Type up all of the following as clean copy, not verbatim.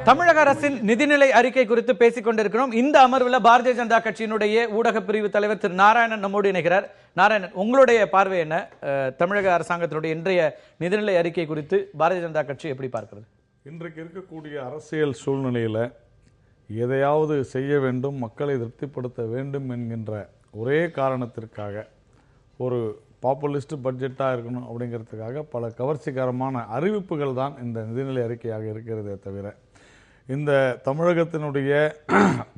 தமிழக அரசின் நிதிநிலை அறிக்கை குறித்து பேசிக் கொண்டிருக்கிறோம். இந்த அமர்வில் பாரதிய ஜனதா கட்சியினுடைய ஊடக பிரிவு தலைவர் திரு நாராயணன் நம்மோடு இணைகிறார். நாராயணன், உங்களுடைய பார்வை என்ன? தமிழக அரசாங்கத்தினுடைய இன்றைய நிதிநிலை அறிக்கை குறித்து பாரதிய ஜனதா கட்சி எப்படி பார்க்கிறது? இன்றைக்கு இருக்கக்கூடிய அரசியல் சூழ்நிலையில் எதையாவது செய்ய வேண்டும், மக்களை திருப்திப்படுத்த வேண்டும் என்கின்ற ஒரே காரணத்திற்காக ஒரு பாப்புலிஸ்ட் பட்ஜெட்டாக இருக்கணும் அப்படிங்கிறதுக்காக பல கவர்ச்சிகரமான அறிவிப்புகள் தான் இந்த நிதிநிலை அறிக்கையாக இருக்கிறதே தவிர இந்த தமிழகத்தினுடைய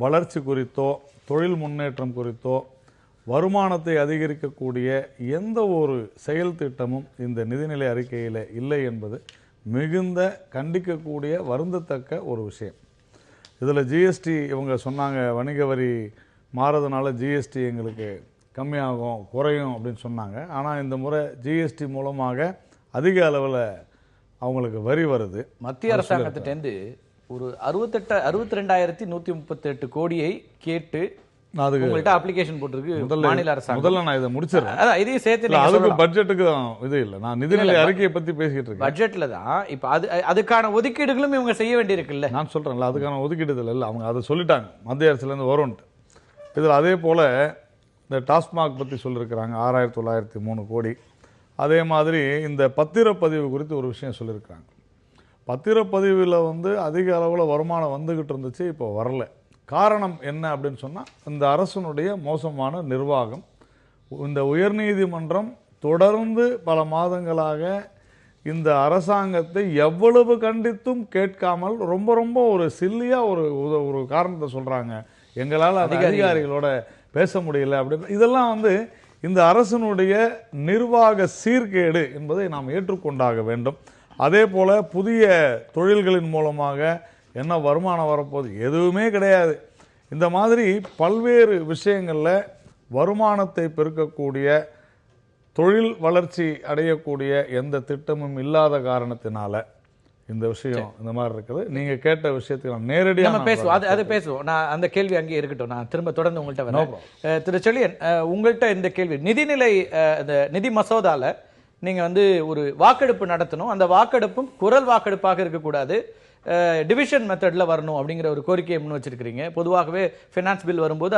வளர்ச்சி குறித்தோ தொழில் முன்னேற்றம் குறித்தோ வருமானத்தை அதிகரிக்கக்கூடிய எந்த ஒரு செயல் திட்டமும் இந்த நிதிநிலை அறிக்கையில் இல்லை என்பது மிகுந்த கண்டிக்கக்கூடிய வருந்தத்தக்க ஒரு விஷயம். இதில் ஜிஎஸ்டி இவங்க சொன்னாங்க, வணிக வரி மாறதுனால ஜிஎஸ்டி எங்களுக்கு கம்மியாகும் குறையும் அப்படின்னு சொன்னாங்க. ஆனால் இந்த முறை ஜிஎஸ்டி மூலமாக அதிக அளவில் அவங்களுக்கு வரி வருது. மத்திய அரசாங்கத்திட்டேருந்து ஒரு 62,138 கோடியை கேட்டு உங்கள்ட்ட அப்ளிகேஷன் போட்டிருக்கு மாநில அரசாங்கம். முதல்ல நான் இதை முடிச்சிடறேன். இதையும் சேர்த்து அதுக்கு பட்ஜெட்டுக்கு இது இல்லை, நான் நிதிநிலை அறிக்கையை பற்றி பேசிக்கிட்டு இருக்கேன். பட்ஜெட்ல தான் இப்போ அதுக்கான ஒதுக்கீடுகளும் இவங்க செய்ய வேண்டியிருக்குல்ல. நான் சொல்றேன்ல, அதுக்கான ஒதுக்கீடுகள் இல்லை, அவங்க அதை சொல்லிட்டாங்க மத்திய அரசுலேருந்து வரும்ன்ட்டு. இதில் அதே போல் இந்த டாஸ்மாக் பற்றி சொல்லியிருக்கிறாங்க 6,903 கோடி. அதே மாதிரி இந்த பத்திரப்பதிவு குறித்து ஒரு விஷயம் சொல்லியிருக்கிறாங்க. பத்திரப்பதிவில் அதிக அளவில் வருமானம் வந்துக்கிட்டு இருந்துச்சு, இப்போ வரல. காரணம் என்ன அப்படின்னு சொன்னால் இந்த அரசனுடைய மோசமான நிர்வாகம். இந்த உயர்நீதிமன்றம் தொடர்ந்து பல மாதங்களாக இந்த அரசாங்கத்தை எவ்வளவு கண்டித்தும் கேட்காமல் ரொம்ப ரொம்ப ஒரு சில்லியாக ஒரு காரணத்தை சொல்கிறாங்க, எங்களால் அதிகாரிகளோட பேச முடியல அப்படின்னு. இதெல்லாம் இந்த அரசனுடைய நிர்வாக சீர்கேடு என்பதை நாம் ஏற்றுக்கொண்டாக வேண்டும். அதே போல் புதிய தொழில்களின் மூலமாக என்ன வருமானம் வரப்போகுது? எதுவுமே கிடையாது. இந்த மாதிரி பல்வேறு விஷயங்களில் வருமானத்தை பெருக்கக்கூடிய தொழில் வளர்ச்சி அடையக்கூடிய எந்த திட்டமும் இல்லாத காரணத்தினால இந்த விஷயம் இந்த மாதிரி இருக்குது. நீங்க கேட்ட விஷயத்துக்கு நான் நேரடியாக பேசுவோம், அது பேசுவோம். நான் அந்த கேள்வி அங்கே இருக்கட்டும், நான் திரும்ப தொடர்ந்து உங்கள்கிட்ட வரேன். திரு செழியன், உங்கள்கிட்ட இந்த கேள்வி, நிதிநிலை நிதி மசோதால நீங்க ஒரு வாக்கெடுப்பு நடத்தணும், அந்த வாக்கெடுப்பும் குரல் வாக்கெடுப்பாக இருக்கக்கூடாது, டிவிஷன் மெத்தட்ல வரணும் அப்படிங்கிற ஒரு கோரிக்கையை முன் வச்சிருக்கிறீங்க. பொதுவாகவே ஃபினான்ஸ் பில் வரும்போது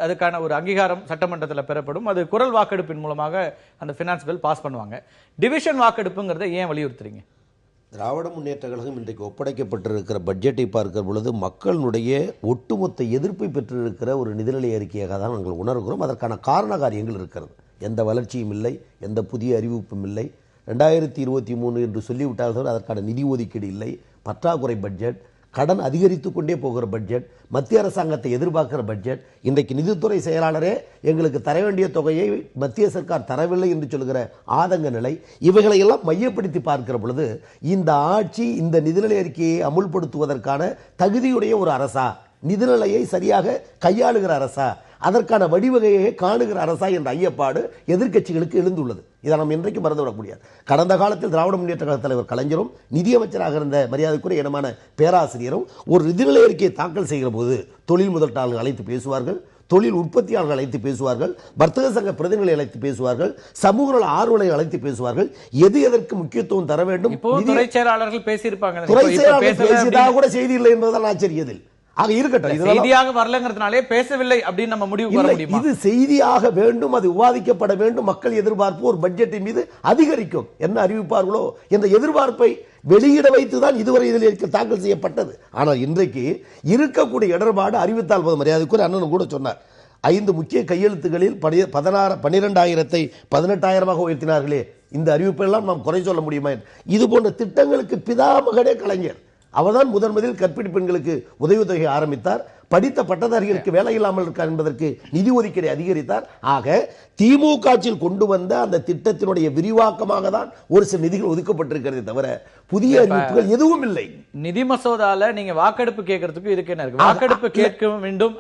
அதுக்கான ஒரு அங்கீகாரம் சட்டமன்றத்தில் பெறப்படும், அது குரல் வாக்கெடுப்பின் மூலமாக அந்த ஃபினான்ஸ் பில் பாஸ் பண்ணுவாங்க. டிவிஷன் வாக்கெடுப்புங்கிறத ஏன் வலியுறுத்துறீங்க? திராவிட முன்னேற்ற கழகம் இன்றைக்கு ஒப்படைக்கப்பட்டிருக்கிற பட்ஜெட்டை பார்க்கிற பொழுது மக்களுடைய ஒட்டுமொத்த எதிர்ப்பை பெற்றிருக்கிற ஒரு நிதிநிலை அறிக்கையாக தான் நாங்கள் உணர்கிறோம். அதற்கான காரண காரியங்கள் இருக்கிறது. எந்த வளர்ச்சியும் இல்லை, எந்த புதிய அறிவிப்பும் இல்லை. 2023 என்று சொல்லிவிட்டார்கள், அதற்கான நிதி ஒதுக்கீடு இல்லை, பற்றாக்குறை பட்ஜெட், கடன் அதிகரித்து கொண்டே போகிற பட்ஜெட், மத்திய அரசாங்கத்தை எதிர்பார்க்கிற பட்ஜெட். இன்றைக்கு நிதித்துறை செயலாளரே எங்களுக்கு தர வேண்டிய தொகையை மத்திய சர்க்கார் தரவில்லை என்று சொல்கிற ஆதங்க நிலை. இவைகளையெல்லாம் மையப்படுத்தி பார்க்கிற பொழுது இந்த ஆட்சி இந்த நிதிநிலை அறிக்கையை அமுல்படுத்துவதற்கான தகுதியுடைய ஒரு அரசா, நிதிநிலையை சரியாக கையாளுகிற அரசா, அதற்கான வழிவகையை காணுகிற அரசா என்ற ஐயப்பாடு எதிர்க்கட்சிகளுக்கு எழுந்துள்ளது. இதை நாம் இன்றைக்கு மறந்துவிட முடியாது. கடந்த காலத்தில் திராவிட முன்னேற்ற கழக தலைவர் கலைஞரும் நிதியமைச்சராக இருந்த மரியாதைக்குரிய இனமான பேராசிரியரும் ஒரு நிதிநிலை அறிக்கையை தாக்கல் செய்கிற போது தொழில் முதலீட்டாளர்கள் அழைத்து பேசுவார்கள், தொழில் உற்பத்தியாளர்கள் அழைத்து பேசுவார்கள், வர்த்தக சங்க பிரதிநிதிகளை அழைத்து பேசுவார்கள், சமூக நல ஆர்வலர்களை அழைத்து பேசுவார்கள். எது எதற்கு முக்கியத்துவம் தர வேண்டும், துறை செயலாளர்கள் பேசியிருப்பாங்க. துறை செயலாளர்கள் பேசியதாக கூட செய்தி இல்லை என்பதால் ஆச்சரியதில் ஆக இருக்கட்டும். செய்தியாக வரலங்கிறதுனாலே பேசவில்லை அப்படின்னு நம்ம முடிவு வர முடியுமா? இது செய்தியாக வேண்டும், அது விவாதிக்கப்பட வேண்டும். மக்கள் எதிர்பார்ப்பு ஒரு பட்ஜெட்டின் மீது அதிகரிக்கும், என்ன அறிவிப்பார்களோ என்ற எதிர்பார்ப்பை வெளியிட வைத்துதான் இதுவரை இதில் தாக்கல் செய்யப்பட்டது. ஆனால் இன்றைக்கு இருக்கக்கூடிய இடர்பாடு அறிவித்தால் போது, மரியாதைக்குரிய அண்ணன் கூட சொன்னார், 5 முக்கிய கையெழுத்துகளில் 12,000 18,000 உயர்த்தினார்களே, இந்த அறிவிப்பெல்லாம் நாம் குறை சொல்ல முடியுமா? இது போன்ற திட்டங்களுக்கு பிதாமகனே கலைஞர். அவர்தான் முதன்முதலில் கற்பிணி பெண்களுக்கு உதவித்தொகை ஆரம்பித்தார், படித்த பட்டதாரிகளுக்கு வேலை இல்லாமல் இருக்கார் என்பதற்கு நிதி ஒதுக்கீடை அதிகரித்தார். ஆக திமுக ஆட்சியில் கொண்டு வந்த அந்த திட்டத்தினுடைய விரிவாக்கமாக தான் ஒரு சில நிதிகள் ஒதுக்கப்பட்டிருக்கிறதே தவிர புதிய அறிவிப்புகள் எதுவும் இல்லை. நிதி மசோதால நீங்க வாக்கெடுப்பு கேட்கறதுக்கு இதுக்கு என்ன இருக்கு? வாக்கெடுப்பு கேட்க வேண்டும்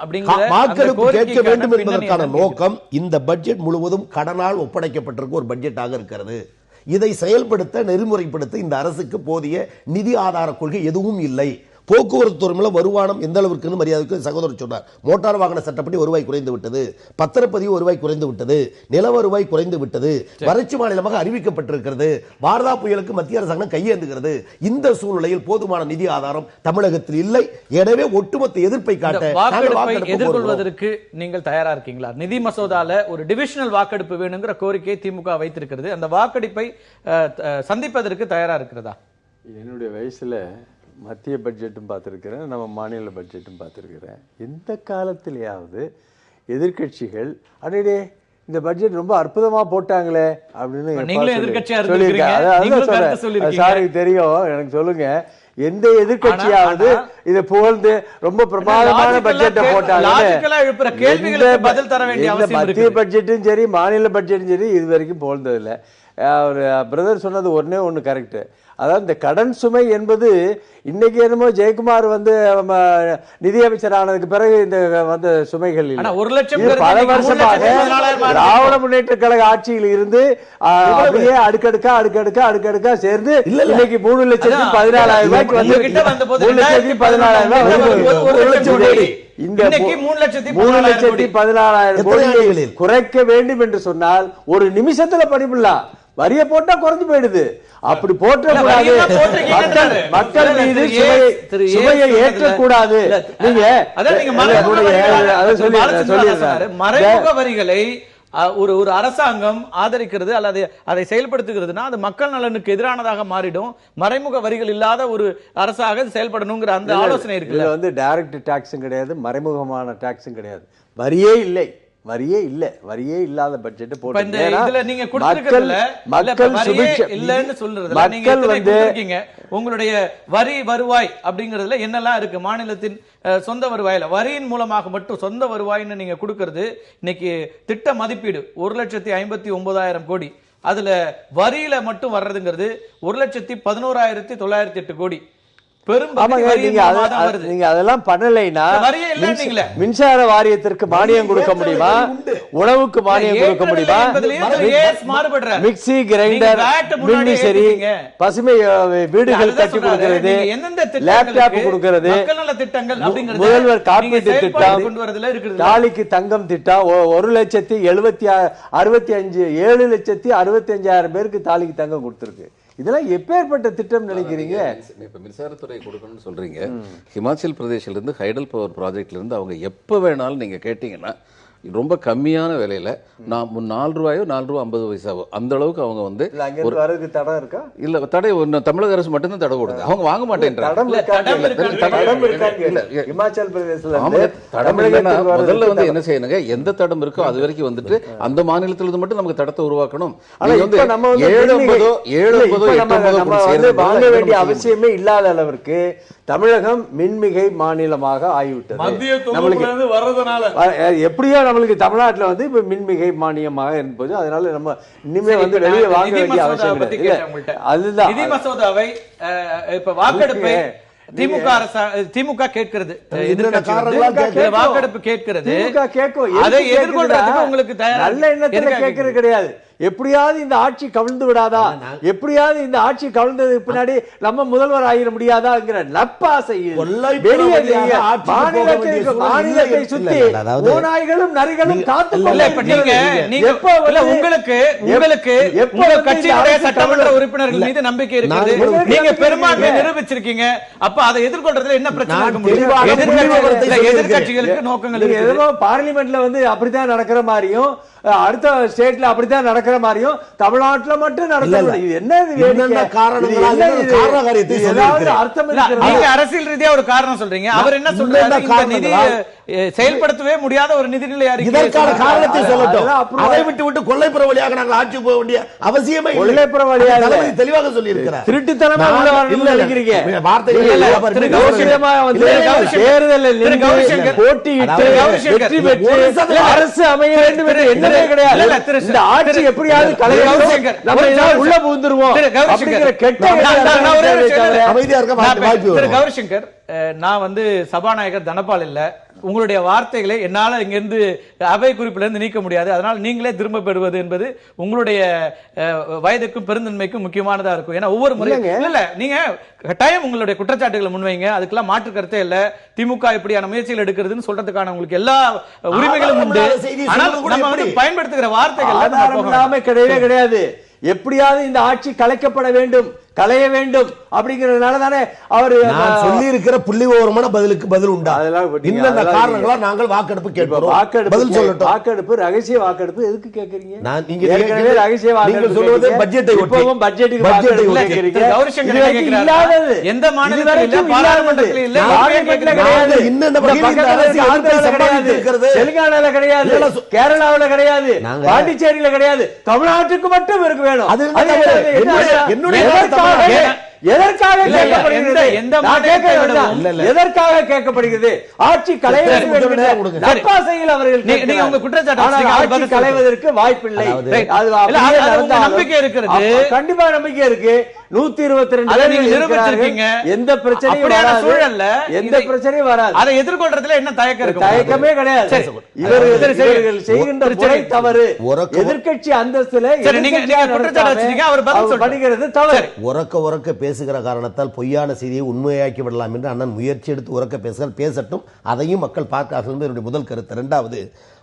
வாக்கெடுப்பு கேட்க வேண்டும் என்பதற்கான நோக்கம் இந்த பட்ஜெட் முழுவதும் கடனால் ஒப்படைக்கப்பட்டிருக்க ஒரு பட்ஜெட்டாக இருக்கிறது. இதை செயல்படுத்த நெறிமுறைப்படுத்த இந்த அரசுக்கு போதிய நிதி ஆதார கொள்கை எதுவும் இல்லை. போக்குவரத்து துறை மூலம் வருமானம் எந்த அளவிற்கு மரியாதைக்கு சகோதரர் சொன்னார். மோட்டார் வாகன சட்டப்படி வருவாய் குறைந்து விட்டது, பத்திரப்பதிவு வருவாய் குறைந்து விட்டது, நில வருவாய் குறைந்து விட்டது, வறட்சி மாநிலமாக அறிவிக்கப்பட்டிருக்கிறது, வார்தா புயலுக்கு மத்திய அரசாங்கம் கையேந்துகிறது. இந்த சூழ்நிலையில் போதுமான நிதி ஆதாரம் தமிழகத்தில் இல்லை. எனவே ஒட்டுமொத்த எதிர்ப்பை காட்ட எதிர்கொள்வதற்கு நீங்கள் தயாரா இருக்கீங்களா? நிதி மசோதால ஒரு டிவிஷனல் வாக்கெடுப்பு வேணுங்கிற கோரிக்கை திமுக வைத்திருக்கிறது. அந்த வாக்கெடுப்பை சந்திப்பதற்கு தயாரா இருக்கிறதா? என்னுடைய வயசுல மத்திய பட்ஜெட்டும் பார்த்துருக்கிறேன், நம்ம மாநில பட்ஜெட்டும் பார்த்துருக்கிறேன். எந்த காலத்திலேயாவது எதிர்கட்சிகள் அடடே இந்த பட்ஜெட் ரொம்ப அற்புதமா போட்டாங்களே அப்படின்னு சாருக்கு தெரியும், எனக்கு சொல்லுங்க. எந்த எதிர்கட்சியாவது இதை புகழ்ந்து ரொம்ப பிரமாதமான பட்ஜெட்டை போட்டாங்க? மத்திய பட்ஜெட்டும் சரி மாநில பட்ஜெட்டும் சரி இது வரைக்கும் புகழ்ந்தது இல்லை. அவர் பிரதர் சொன்னது ஒண்ணு கரெக்ட். அதாவது இந்த கடன் சுமை என்பது இன்னைக்கு என்னமோ ஜெயக்குமார் வந்து நிதியமைச்சர் ஆனதுக்கு பிறகு இந்த வந்த சுமைகள் பல வருஷமாக திராவிட முன்னேற்ற கழக ஆட்சியில் இருந்து அப்படியே அடுக்கடுக்கா சேர்ந்து இன்னைக்கு 3,14,000 ரூபாய்க்கு வந்து 3,14,000 ரூபாய் இந்த 3,14,000 கோடியை குறைக்க வேண்டும் என்று சொன்னால் ஒரு நிமிஷத்துல படிப்பிடலாம். வரிய போட்டா குறைஞ்சு போயிடுது. அப்படி போற்றக்கூடாது, மக்கள் மீது சுமையை ஏற்றக்கூடாது. நீங்க மறைமுக வரிகளை ஒரு அரசாங்கம் ஆதரிக்கிறது அல்லது அதை செயல்படுத்துகிறதுனா அது மக்கள் நலனுக்கு எதிரானதாக மாறிடும். மறைமுக வரிகள் இல்லாத ஒரு அரசாக செயல்படணுங்கிற அந்த ஆலோசனை இருக்கு. இதுல வந்து டைரக்ட் டாக்ஸும் கிடையாது, மறைமுகமான டாக்ஸும் கிடையாது, வரியே இல்லை. வரியே இல்ல, வரியே இல்லாத பட்ஜெட் போட்டு உங்களுடைய வரி வருவாய் அப்படிங்கறதுல என்னெல்லாம் இருக்கு? மாநிலத்தின் சொந்த வருவாயில வரியின் மூலமாக மட்டும் சொந்த வருவாய்னு நீங்க கொடுக்கிறது இன்னைக்கு திட்ட மதிப்பீடு 1,59,000 கோடி. அதுல வரியில மட்டும் வர்றதுங்கிறது 1,11,908 கோடி. நீங்க அதெல்லாம் பண்ணலைன்னா மின்சார வாரியத்திற்கு மானியம் கொடுக்க முடியுமா? உணவுக்கு மானியம் கொடுக்க முடியுமா? மிக்சி, கிரைண்டர், மின்விசிறி, பசுமை வீடுகள் கட்டி கொடுக்கிறது, லேப்டாப் கொடுக்கிறது, முதல்வர் காப்பீட்டு திட்டம், தாலிக்கு தங்கம் திட்டம், 7,65,000 பேருக்கு தாலிக்கு தங்கம் கொடுத்திருக்கு. இதெல்லாம் எப்பேற்பட்ட திட்டம் நினைக்கிறீங்க? இப்ப மின்சாரத்துறை கொடுக்கணும்னு சொல்றீங்க. ஹிமாச்சல் பிரதேஷ்ல இருந்து ஹைடல் பவர் ப்ராஜெக்ட்ல இருந்து அவங்க எப்ப வேணாலும் நீங்க கேட்டீங்கன்னா ரொம்ப கம்மியான விலையில நான் 4 ரூபாயோ 4 ரூபாய் 50 பைசாவோ அந்த அளவுக்கு அவங்க வந்து தடை இருக்கா? இல்ல தடை தமிழக அரசு மட்டும்தான் தடை கொடுக்குது. அவங்க வாங்க மாட்டேன்றாங்க. ஹிமாச்சல் பிரதேசல முதல்ல வந்து என்ன செய்யணுங்க, எந்த தடம் இருக்கோ அது வரைக்கும் வந்துட்டு அந்த மாநிலத்துல இருந்து மட்டும் நமக்கு தடத்தை உருவாக்கணும். வாங்க வேண்டிய அவசியமே இல்லாத அளவிற்கு தமிழகம் மின்மிகை மாநிலமாக ஆகிவிட்டது. எப்படியோ நம்மளுக்கு தமிழ்நாட்டில் வந்து இப்ப மின்மிகை மானியமாக இருப்பது, அதனால நம்ம இனிமே வந்து வெளியே வாங்க வேண்டிய அவசியம் கிடையாது. அதுதான் நிதி மசோதாவை இப்ப வாக்கெடுப்பை திமுக கேட்கிறது, வாக்கெடுப்பு கேட்கிறது, அதை எதிர்கொள்றதுக்கு உங்களுக்கு நல்ல எண்ணத்துல கேட்கறது கிடையாது. எப்படியாவது இந்த ஆட்சி கவிழ்ந்து விடாதா, எப்படியாவது இந்த ஆட்சி கவிழ்ந்ததுக்கு பின்னாடி நம்ம முதல்வர் ஆகிட முடியாதாங்கிற நப்பாசையில் மாநிலத்தை சுத்தி ஓநாய்களும் நரிகளும் கட்சியுடைய சட்டமன்ற உறுப்பினர்கள் மீது நம்பிக்கை இருக்கிறது, நீங்க பெரும்பான்மை நிரூபிச்சிருக்கீங்க. அப்ப அதை எதிர்கொள்றதுல என்ன பிரச்சனை இருக்க முடியும்? எதிர்கட்சிகளுக்கு நோக்கங்கள் ஏதோ பார்லிமெண்ட்ல வந்து அப்படித்தான் நடக்கிற மாதிரியும் அடுத்த ஸ்டேட்ல அப்படித்தான் நடக்கிற மாதிரியும் தமிழ்நாட்டுல மட்டும் நடக்கிறது என்ன அரசியல் ரீதியா ஒரு காரணம் சொல்றீங்க. அவர் என்ன சொல்றாரு? செயல்படுத்தவே முடியாத ஒரு நிதிநிலை அறிக்கை காரணத்தை சொல்லட்டும். அதை விட்டு கொள்ளைப்புற வழியாக நாங்கள் ஆட்சி போக வேண்டிய அவசியமே கொள்ளைப்புற வழியாக தெளிவாக சொல்லி இருக்கிறார். திருட்டுத்தனமா நினைக்கிறீங்க. போட்டியிட்டு வெற்றி பெற்று அரசு அமைய வேண்டும் என்று என்ன கிடையாது. இந்த ஆட்சி எப்படியாவது உள்ள புகுந்துருவோம். கௌரிசங்கர், நான் வந்து சபாநாயகர் தனபால் இல்ல, உங்களுடைய வார்த்தைகளை என்னால இங்கிருந்து அவை குறிப்பிலிருந்து நீக்க முடியாது. அதனால் நீங்களே திரும்ப பெறுவது என்பது உங்களுடைய வயதுக்கும் பெருந்தன்மைக்கும் முக்கியமானதா இருக்கும். ஏன்னா ஒவ்வொரு முறையும் இல்ல நீங்க கட்டாயம் உங்களுடைய குற்றச்சாட்டுகளை முன்வைங்க, அதுக்கெல்லாம் மாற்று கருத்தே இல்ல. திமுக இப்படியான முயற்சிகள் எடுக்கிறதுன்னு சொல்றதுக்கான உங்களுக்கு எல்லா உரிமைகளும் உண்டு. ஆனால் நம்ம வந்து பயன்படுத்துகிற வார்த்தைகள் கிடையவே கிடையாது. எப்படியாவது இந்த ஆட்சி கலைக்கப்பட வேண்டும், களைய வேண்டும் அப்படிங்கறதுனால தானே அவர் சொல்லி இருக்கிற புள்ளிவிவரமான பதிலுக்கு பதில் உண்டா? இந்த காரணங்களா நாங்கள் வாக்கெடுப்பு கேட்கிறோம். பதில் சொல்லட்டும். வாக்கெடுப்பு ரகசிய வாக்கெடுப்பு எதுக்கு கேக்குறீங்க? நீங்க ஏற்கனவே ரகசிய வாக்கெடுப்பு சொல்வது பட்ஜெட்டை ஒட்டி பட்ஜெட்டுக்கு வாக்கெடுப்பு இல்லாதது எந்த மாநிலத்திலும் இல்ல, பாராளுமன்றத்தில் இல்ல, கிடையாது, தெலுங்கானால கிடையாது, கேரளாவுல கிடையாது, பாண்டிச்சேரியில கிடையாது, தமிழ்நாட்டுக்கு மட்டும் இருக்க வேணும். எதற்காக கேட்கப்படுகிறது? ஆட்சி களைவதற்கு வாய்ப்பில்லை. நம்பிக்கை இருக்கிறது, கண்டிப்பா நம்பிக்கை இருக்கு. 122 எந்த பிரச்சனையும் சூழல்ல எந்த பிரச்சனையும் வராது. அதை எதிர்கொள்றதுல என்ன தயக்கம் இருக்கு? தயக்கமே கிடையாது. இவர்கள் செய்கின்ற முறை தவறு. எதிர்க்கட்சி அந்தஸ்துல பண்ணுகிறது தவறு. உறக்க பேசுகிற காரணத்தால் பொய்யான செய்தியை உண்மையாக்கி விடலாம் என்று அண்ணன் முயற்சி எடுத்து உறக்க பேசட்டும். அதையும் மக்கள் பார்க்க என்னுடைய முதல் கருத்து. இரண்டாவது,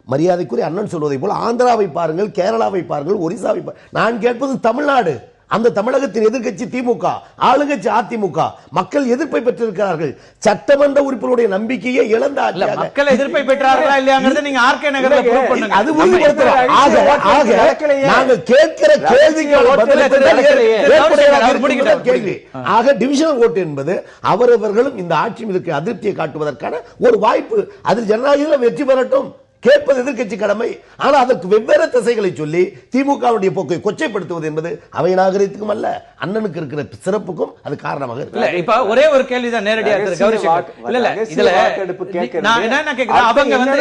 மரியாதைக்குரிய அண்ணன் சொல்வதை போல ஆந்திராவை பாருங்கள், கேரளாவை பாருங்கள், ஒரிசாவை பாருங்கள். நான் கேட்பது தமிழ்நாடு. அந்த தமிழகத்தின் எதிர்க்கட்சி திமுக, ஆளுங்கட்சி அதிமுக. மக்கள் எதிர்ப்பை பெற்றிருக்கிறார்கள். சட்டமன்ற உறுப்பினருடைய நம்பிக்கையை இழந்த மக்கள் எதிர்ப்பை பெற்றார்களா இல்லையாங்கிறத நீங்க ஆர்கே நகர்ல ப்ரூவ் பண்ணுங்க. அது உறுதிப்படுத்துறோம். நாங்கள் கேட்கிற கேள்வி டிவிஷனல் ஓட்டு என்பது அவரவர்களும் இந்த ஆட்சி மீது அதிருப்தியை காட்டுவதற்கான ஒரு வாய்ப்பு. அதில் ஜனநாயகம் வெற்றி பெறட்டும். கேட்பது எதிர்க்கட்சி கடமை. ஆனால் அதற்கு வெவ்வேறு திசைகளை சொல்லி திமுகவுடைய போக்கை கொச்சைப்படுத்துவது என்பது அவை நாகரிகத்துக்கும் அல்ல, அண்ணனுக்கு இருக்கிற சிறப்புக்கும் அது காரணமாக இருக்கு. இப்ப ஒரே ஒரு கேள்விதான் நேரடியா அவங்க வந்து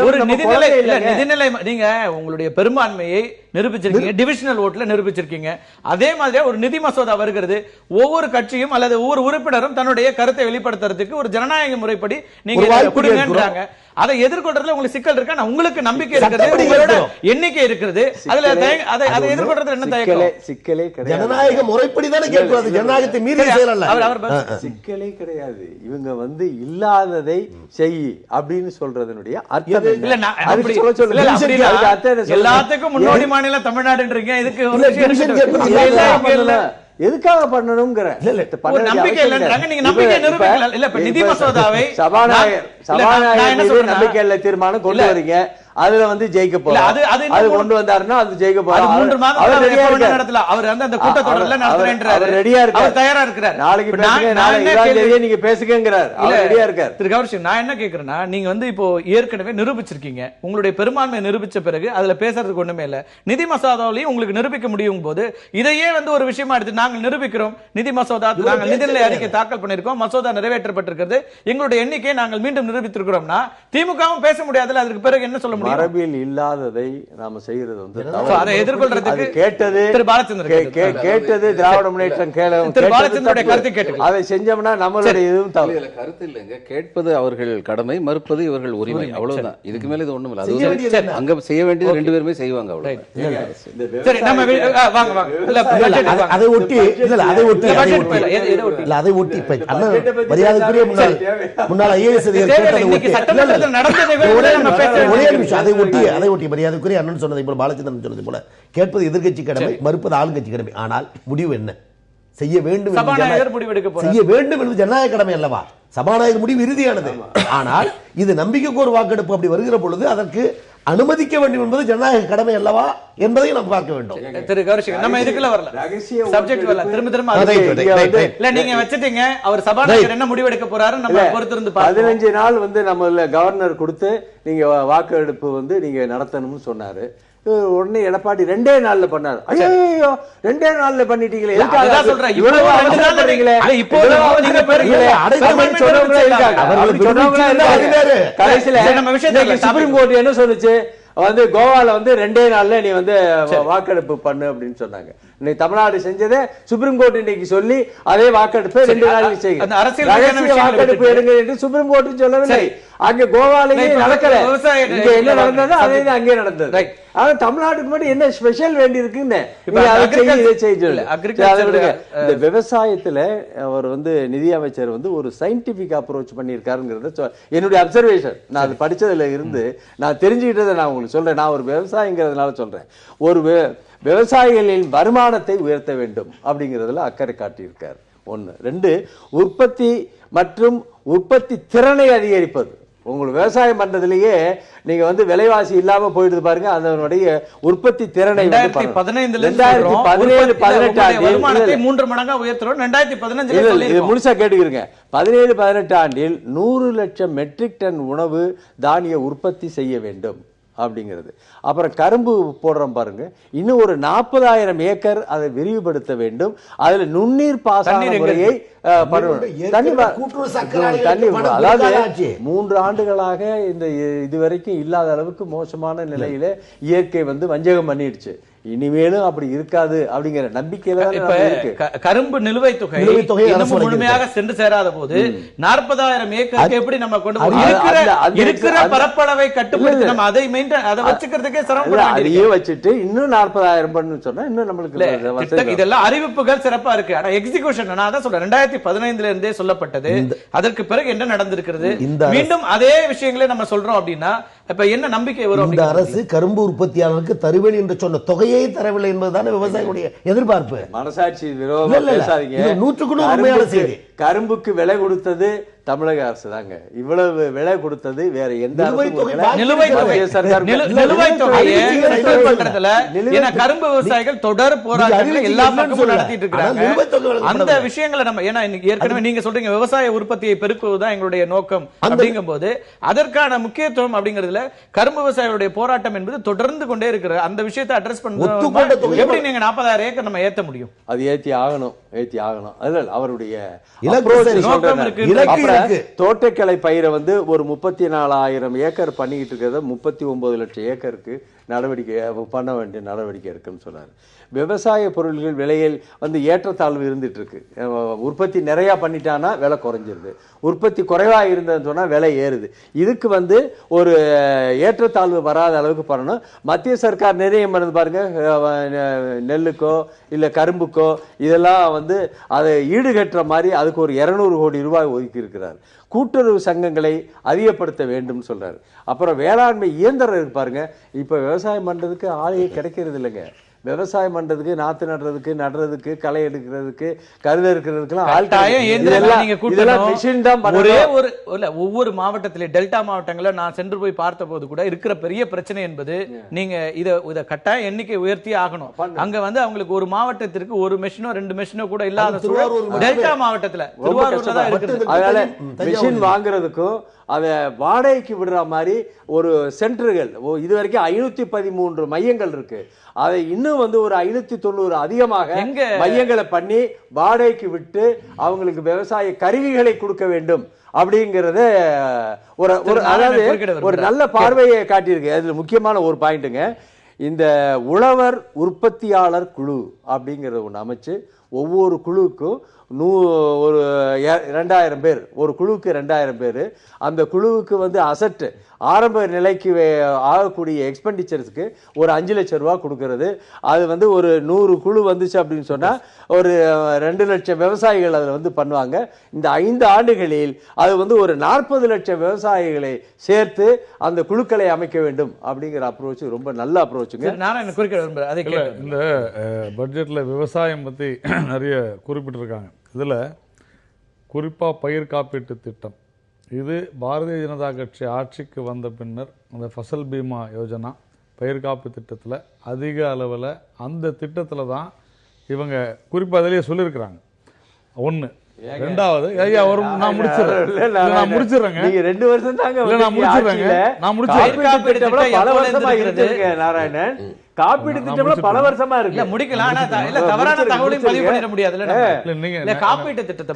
ஒரு நிதிநிலை நீங்க உங்களுடைய பெரும்பான்மையை நிரூபிச்சிருக்கீங்க, டிவிஷனல் ஓட்ல நிரூபிச்சிருக்கீங்க. அதே மாதிரி ஒரு நிதி மசோதா வருகிறது. ஒவ்வொரு கட்சியும் அல்லது ஒவ்வொரு உறுப்பினரும் தன்னுடைய கருத்தை வெளிப்படுத்துறதுக்கு ஒரு ஜனநாயக முறைப்படி நீங்க கொடுங்கன்றாங்க. அதை எதிர்கொள்றதுல உங்களுக்கு சிக்கல் இருக்கா? உங்களுக்கு நம்பிக்கை இருக்கிறது, உங்களோட எண்ணிக்கை இருக்கிறது, அதுல அதை எதிர்கொள்றதுல என்ன தயக்கம்? சிக்கலே கிடையாது. ஜனநாயக முறைப்படி தானே கேட்கிறது, ஜனநாயகத்தை மீறி செயல் அல்ல. சிக்கலே கிடையாது. இவங்க வந்து இல்லாததை செய் அப்படின்னு சொல்றதனுடைய அர்த்தம் எல்லாத்துக்கும் முன்னோடி மாநிலம் தமிழ்நாடுன்றீங்க. இதுக்கு எதுக்காக பண்ணணும்ங்கற நம்பிக்கை இல்லன்றாங்க. நீங்க நம்பிக்கை நிரூபிக்கல. இல்ல இப்ப நிதி மசோதாவை சபாநாயகர் நம்பிக்கை இல்ல தீர்மானம் கொண்டு வரீங்க. அதுல வந்து ஜெயிக்க போறாரு. அது கொண்டு வந்தாருன்னா அது ஜெயிக்க போறாரு. 3 மாதம் நடத்தல. அவர் வந்து அந்த கூட்டத்தொடர்ல நடத்துறேன்றாரு. ரெடியா இருக்காரு. அவர் தயாரா இருக்காரு. நாளைக்கு பேசுங்க, நாளைக்கு நீங்க பேசுங்கங்கறார். அவர் ரெடியா இருக்காரு. திரு கௌரி, நான் என்ன கேக்குறேன்னா, நீங்க வந்து இப்போ ஏற்கனவே நிரூபிச்சிருக்கீங்க. உங்களுடைய பெரும்பான்மை நிரூபிச்ச பிறகு அதுல பேசுறதுக்கு ஒண்ணுமே இல்ல. நிதி மசோதாவிலையும் உங்களுக்கு நிரூபிக்க முடியும் போது இதையே வந்து ஒரு விஷயமா எடுத்து நாங்கள் நிரூபிக்கிறோம். நிதி மசோதா நாங்கள் நிதிநிலை அறிக்கை தாக்கல் பண்ணிருக்கோம், மசோதா நிறைவேற்றப்பட்டிருக்கிறது, எங்களுடைய எண்ணிக்கையை நாங்கள் மீண்டும் நிரூபித்திருக்கிறோம்னா திமுகவும் பேச முடியாதுல. அதுக்கு பிறகு என்ன சொல்ல முடியும்? மரபில் இல்லாததை நாம செய்யறது வந்து அதை எதிர்கொள்றதுக்கு கேட்டது திரு பாலச்சந்திரன் கேட்டது திராவிட முன்னேற்றம் திரு பாலச்சந்திரனுடைய கருத்தை கேட்டு அதை செஞ்சோம்னா நம்மளுடைய இதுவும் தவறு. கருத்து இல்லைங்க. கேட்பது அவர்கள் கடமை, மறுப்பது இவர்கள் உரிமை. அவ்வளவுதான். இதுக்கு மேல இது ஒண்ணும் இல்ல. அது அங்க செய்ய வேண்டியது 2 பேருமே செய்வாங்க. அவ்வளவு. சரி, நம்ம வாங்க வாங்க. இல்ல அதை ஒட்டி அதை ஒட்டி மரியாதைக்குரிய முன்னாள் ஐஏஎஸ் அதிகாரி அதை ஒட்டி மரியாதைக்குரிய அண்ணன் சொன்னதை போல, பாலச்சந்திரன் சொன்னதை போல, கேட்பது எதிர்க்கட்சி கடமை, மறுப்பது ஆளுங்கட்சி கடமை. ஆனால் முடிவு என்ன? செய்ய வேண்டும் என்பது ஜனநாயக கடமை அல்லவா? சபாநாயகர் முடிவு இறுதியானது. ஆனால் இது நம்பிக்கைக்கு ஒரு வாக்கெடுப்பு அப்படி வருகிற பொழுது அதற்கு அனுமதிக்க வேண்டும் என்பது ஜனநாயக கடமை அல்லவா என்பதை நாம் பார்க்க வேண்டும். திரு கௌரிஷ், நம்ம இதுக்குள்ள வரல, சப்ஜெக்ட் வரல, திரும்ப இல்ல நீங்க வச்சிட்டீங்க. அவர் சபாநாயகர் என்ன முடிவெடுக்க போறாரு நம்ம பொறுத்திருந்து 15 நாள் வந்து நம்ம கவர்னர் கொடுத்து நீங்க வாக்கெடுப்பு வந்து நீங்க நடத்தணும்னு சொன்னாரு. உடனே எடப்பாடி 2 நாள்ல பண்ணாரு. ஐயோ 2 நாள்ல பண்ணிட்டீங்களே, சுப்ரீம் கோர்ட் என்ன சொன்னுச்சு? வந்து கோவால வந்து 2 நாள்ல நீ வந்து வாக்கெடுப்பு பண்ணு அப்படின்னு சொன்னாங்க. நீ தமிழ்நாடு செஞ்சதே சுப்ரீம் கோர்ட் இன்னைக்கு சொல்லி அதே வாக்கெடுப்பு 2 நாள் செய்யுங்க, வாக்கெடுப்பு எடுங்க என்று சுப்ரீம் கோர்ட் சொல்லவில்லை. அங்க கோவாலேயே நடக்கல, இங்க என்ன நடந்ததோ அதே அங்கே நடந்தது. ஆனா தமிழ்நாட்டுக்கு மட்டும் என்ன ஸ்பெஷல் வேண்டி இருக்குன்னு இந்த விவசாயத்துல அவர் வந்து நிதி அமைச்சர் வந்து ஒரு சயின்டிபிக் அப்ரோச் பண்ணியிருக்காருங்கிறத என்னுடைய அப்சர்வேஷன். நான் அது படிச்சதுல இருந்து நான் தெரிஞ்சுக்கிட்டதை நான் உங்களுக்கு சொல்றேன். நான் ஒரு விவசாயிங்கிறதுனால சொல்றேன். ஒரு விவசாயிகளின் வருமானத்தை உயர்த்த வேண்டும் அப்படிங்கிறதுல அக்கறை காட்டியிருக்கார். 1. 2, உற்பத்தி மற்றும் உற்பத்தி திறனை அதிகரிப்பது. உங்களுக்கு விவசாயம் பண்றதுலயே நீங்க வந்து விலைவாசி இல்லாம போயிடுது பாருங்க, அதனுடைய உற்பத்தி திறனை 2017-18 3 மடங்கா உயர்த்துறோம். 2015 இது முழுசா கேட்டுக்கிறீங்க. 17-18 ஆண்டில் 100 லட்சம் மெட்ரிக் டன் உணவு தானிய உற்பத்தி செய்ய வேண்டும் அப்படிங்கிறது. அப்புறம் கரும்பு போடுறோம் பாருங்க, இன்னும் ஒரு 40,000 ஏக்கர் அதை விரிவுபடுத்த வேண்டும். அதுல நுண்ணீர் பாசன முறையை அதாவது 3 ஆண்டுகளாக இந்த இதுவரைக்கும் இல்லாத அளவுக்கு மோசமான நிலையில இயற்கை வந்து வஞ்சகம் பண்ணிடுச்சு. இனிமேலும் அப்படி இருக்காது அப்படிங்கிற நம்பிக்கையில கரும்பு நிலுவைத் தொகை முழுமையாக சென்று சேராத போது 40,000 ஏக்கருக்கு எப்படி நம்ம கொண்டு இருக்கிற பரப்பளவை கட்டுப்படுத்தி நம்ம அதை வச்சுக்கிறதுக்கே சிரமம். அதையே வச்சுட்டு இன்னும் 40,000 பண்ணு சொன்னா இன்னும் நம்மளுக்கு இதெல்லாம் அறிவிப்புகள் சிறப்பா இருக்கு. ஆனா எக்ஸிகியூஷன் நான் தான் சொல்றேன், 2015 இருந்தே சொல்லப்பட்டது. அதற்கு பிறகு என்ன நடந்திருக்கிறது? மீண்டும் அதே விஷயங்களே நம்ம சொல்றோம் அப்படின்னா இப்ப என்ன நம்பிக்கை வரும்? இந்த அரசு கரும்பு உற்பத்தியாளருக்கு தருவேன் என்று சொன்ன தொகையை தரவில்லை என்பதுதானே விவசாயிகளுடைய எதிர்பார்ப்பு. மனசாட்சி விரோதமா பேசாதீங்க. 100% உண்மையான செய்தி. கரும்புக்கு விலை கொடுத்தது தமிழக அரசு தாங்க. இவ்வளவு விலை கொடுத்தது வேற எந்த கரும்பு விவசாயிகள் தொடர் போராட்டங்களை எல்லா பக்கமும் நடத்திட்டு இருக்காங்க. அந்த விஷயங்களை நம்ம ஏன்னா ஏற்கனவே நீங்க சொல்றீங்க விவசாய உற்பத்தியை பெருக்குவதுதான் எங்களுடைய நோக்கம் அப்படிங்கும் போது அதற்கான முக்கியத்துவம் அப்படிங்கிறதுல கரும்பு விவசாயிகளுடைய போராட்டம் என்பது தொடர்ந்து கொண்டே இருக்கிறது. அந்த விஷயத்தை அட்ரஸ் பண்ணுறது எப்படி நீங்க 40,000 ஏக்கர் நம்ம ஏத்த முடியும்? அது ஏத்தி ஆகணும். அதுல அவருடைய தோட்டக்கலை பயிரை வந்து ஒரு 34,000 ஏக்கர் பண்ணிக்கிட்டு இருக்கிறத 39 லட்சம் ஏக்கருக்கு நடவடிக்கை பண்ண வேண்டிய நடவடிக்கை இருக்குன்னு சொன்னார். விவசாய பொருட்கள் விலையில் வந்து ஏற்றத்தாழ்வு இருந்துட்டு இருக்கு. உற்பத்தி நிறைய பண்ணிட்டானா விலை குறைஞ்சிருது, உற்பத்தி குறைவா இருந்ததுன்னு சொன்னா விலை ஏறுது. இதுக்கு வந்து ஒரு ஏற்றத்தாழ்வு வராத அளவுக்கு பண்ணணும். மத்திய சர்க்கார் நிர்ணயம் பண்ணது பாருங்க, நெல்லுக்கோ இல்ல கரும்புக்கோ இதெல்லாம் வந்து அதை ஈடுகட்டுற மாதிரி அதுக்கு ஒரு 200 கோடி ரூபாய் ஒதுக்கி இருக்கிறார். கூட்டுறவு சங்கங்களை அதிகப்படுத்த வேண்டும் சொல்றாரு. அப்புறம் வேளாண்மை இயந்திரம் இருக்கு பாருங்க, இப்ப விவசாயம் பண்றதுக்கு ஆளையே கிடைக்கிறது இல்லைங்க. விவசாயம் பண்றதுக்கு, நாத்து நடுறதுக்கு, களை எடுக்கிறதுக்கு, கருத இருக்கிறதுக்குலாம் ஒவ்வொரு மாவட்டத்திலே டெல்டா மாவட்டங்கள நான் சென்று போய் பார்த்த போது கூட இருக்கிற பெரிய பிரச்சனை என்பது நீங்க இத கட்டாயம் எண்ணிக்கை உயர்த்தி ஆகணும். அங்க வந்து அவங்களுக்கு ஒரு மாவட்டத்திற்கு ஒரு மெஷினோ 2 மெஷினோ கூட இல்லாத டெல்டா மாவட்டத்துல திருவாரூர்ல தான் இருக்குது. அதனால மெஷின் வாங்குறதுக்கும் அதை வாடகைக்கு விடுற மாதிரி ஒரு சென்டர்கள் இதுவரைக்கும் 513 மையங்கள் இருக்கு. அதை இன்னும் வந்து ஒரு 590 அதிகமாக மையங்களை பண்ணி வாடகைக்கு விட்டு அவங்களுக்கு விவசாய கருவிகளை கொடுக்க வேண்டும் அப்படிங்கறத ஒரு நல்ல பார்வையை காட்டியிருக்கு. அதுல முக்கியமான ஒரு பாயிண்ட்டுங்க, இந்த உழவர் உற்பத்தியாளர் குழு அப்படிங்கறத ஒன்று அமைச்சு ஒவ்வொரு குழுவுக்கும் ஒரு 2000 பேர், ஒரு குழுவுக்கு 2000 பேர். அந்த குழுவுக்கு வந்து அசட் ஆரம்ப நிலைக்கு ஆகக்கூடிய எக்ஸ்பெண்டிச்சர்ஸ்க்கு ஒரு 5 லட்சம் ரூபா கொடுக்கறது. அது வந்து ஒரு 100 குழு வந்துச்சு அப்படின்னு சொன்னா ஒரு 2 லட்சம் விவசாயிகள் அதில் வந்து பண்ணுவாங்க. இந்த 5 ஆண்டுகளில் அது வந்து ஒரு 40 லட்சம் விவசாயிகளை சேர்த்து அந்த குழுக்களை அமைக்க வேண்டும் அப்படிங்கிற அப்ரோச் ரொம்ப நல்ல அப்ரோச்சுங்க. இந்த பட்ஜெட்ல விவசாயம் பத்தி நிறைய குறிப்பிட்டிருக்காங்க. இதுல குறிப்பா பயிர் காப்பீட்டு திட்டம், இது பாரதிய ஜனதா கட்சி ஆட்சிக்கு வந்த பின்னர் அந்த ஃபசல் பீமா யோஜனா பயிர் காப்பு திட்டத்தில் அதிக அளவில் அந்த திட்டத்தில் தான் இவங்க குறிப்பாக அதிலேயே சொல்லியிருக்கிறாங்க. 1. 2வது ஐயா வரும், நான் முடிச்சிடுறேங்க. நீங்க 2 வருஷம் தாங்க நான் முடிச்சிடுறேங்க. நாராயணன் காப்பீடு திட்டம் பல வருஷமா இல்ல இருக்கு. முடிக்கலாம். ஆனா இல்ல தவறான தகவலையும் பதிவு பண்ணிட முடியாதுல்ல நம்ம. இல்ல காப்பீட்டு திட்டத்தை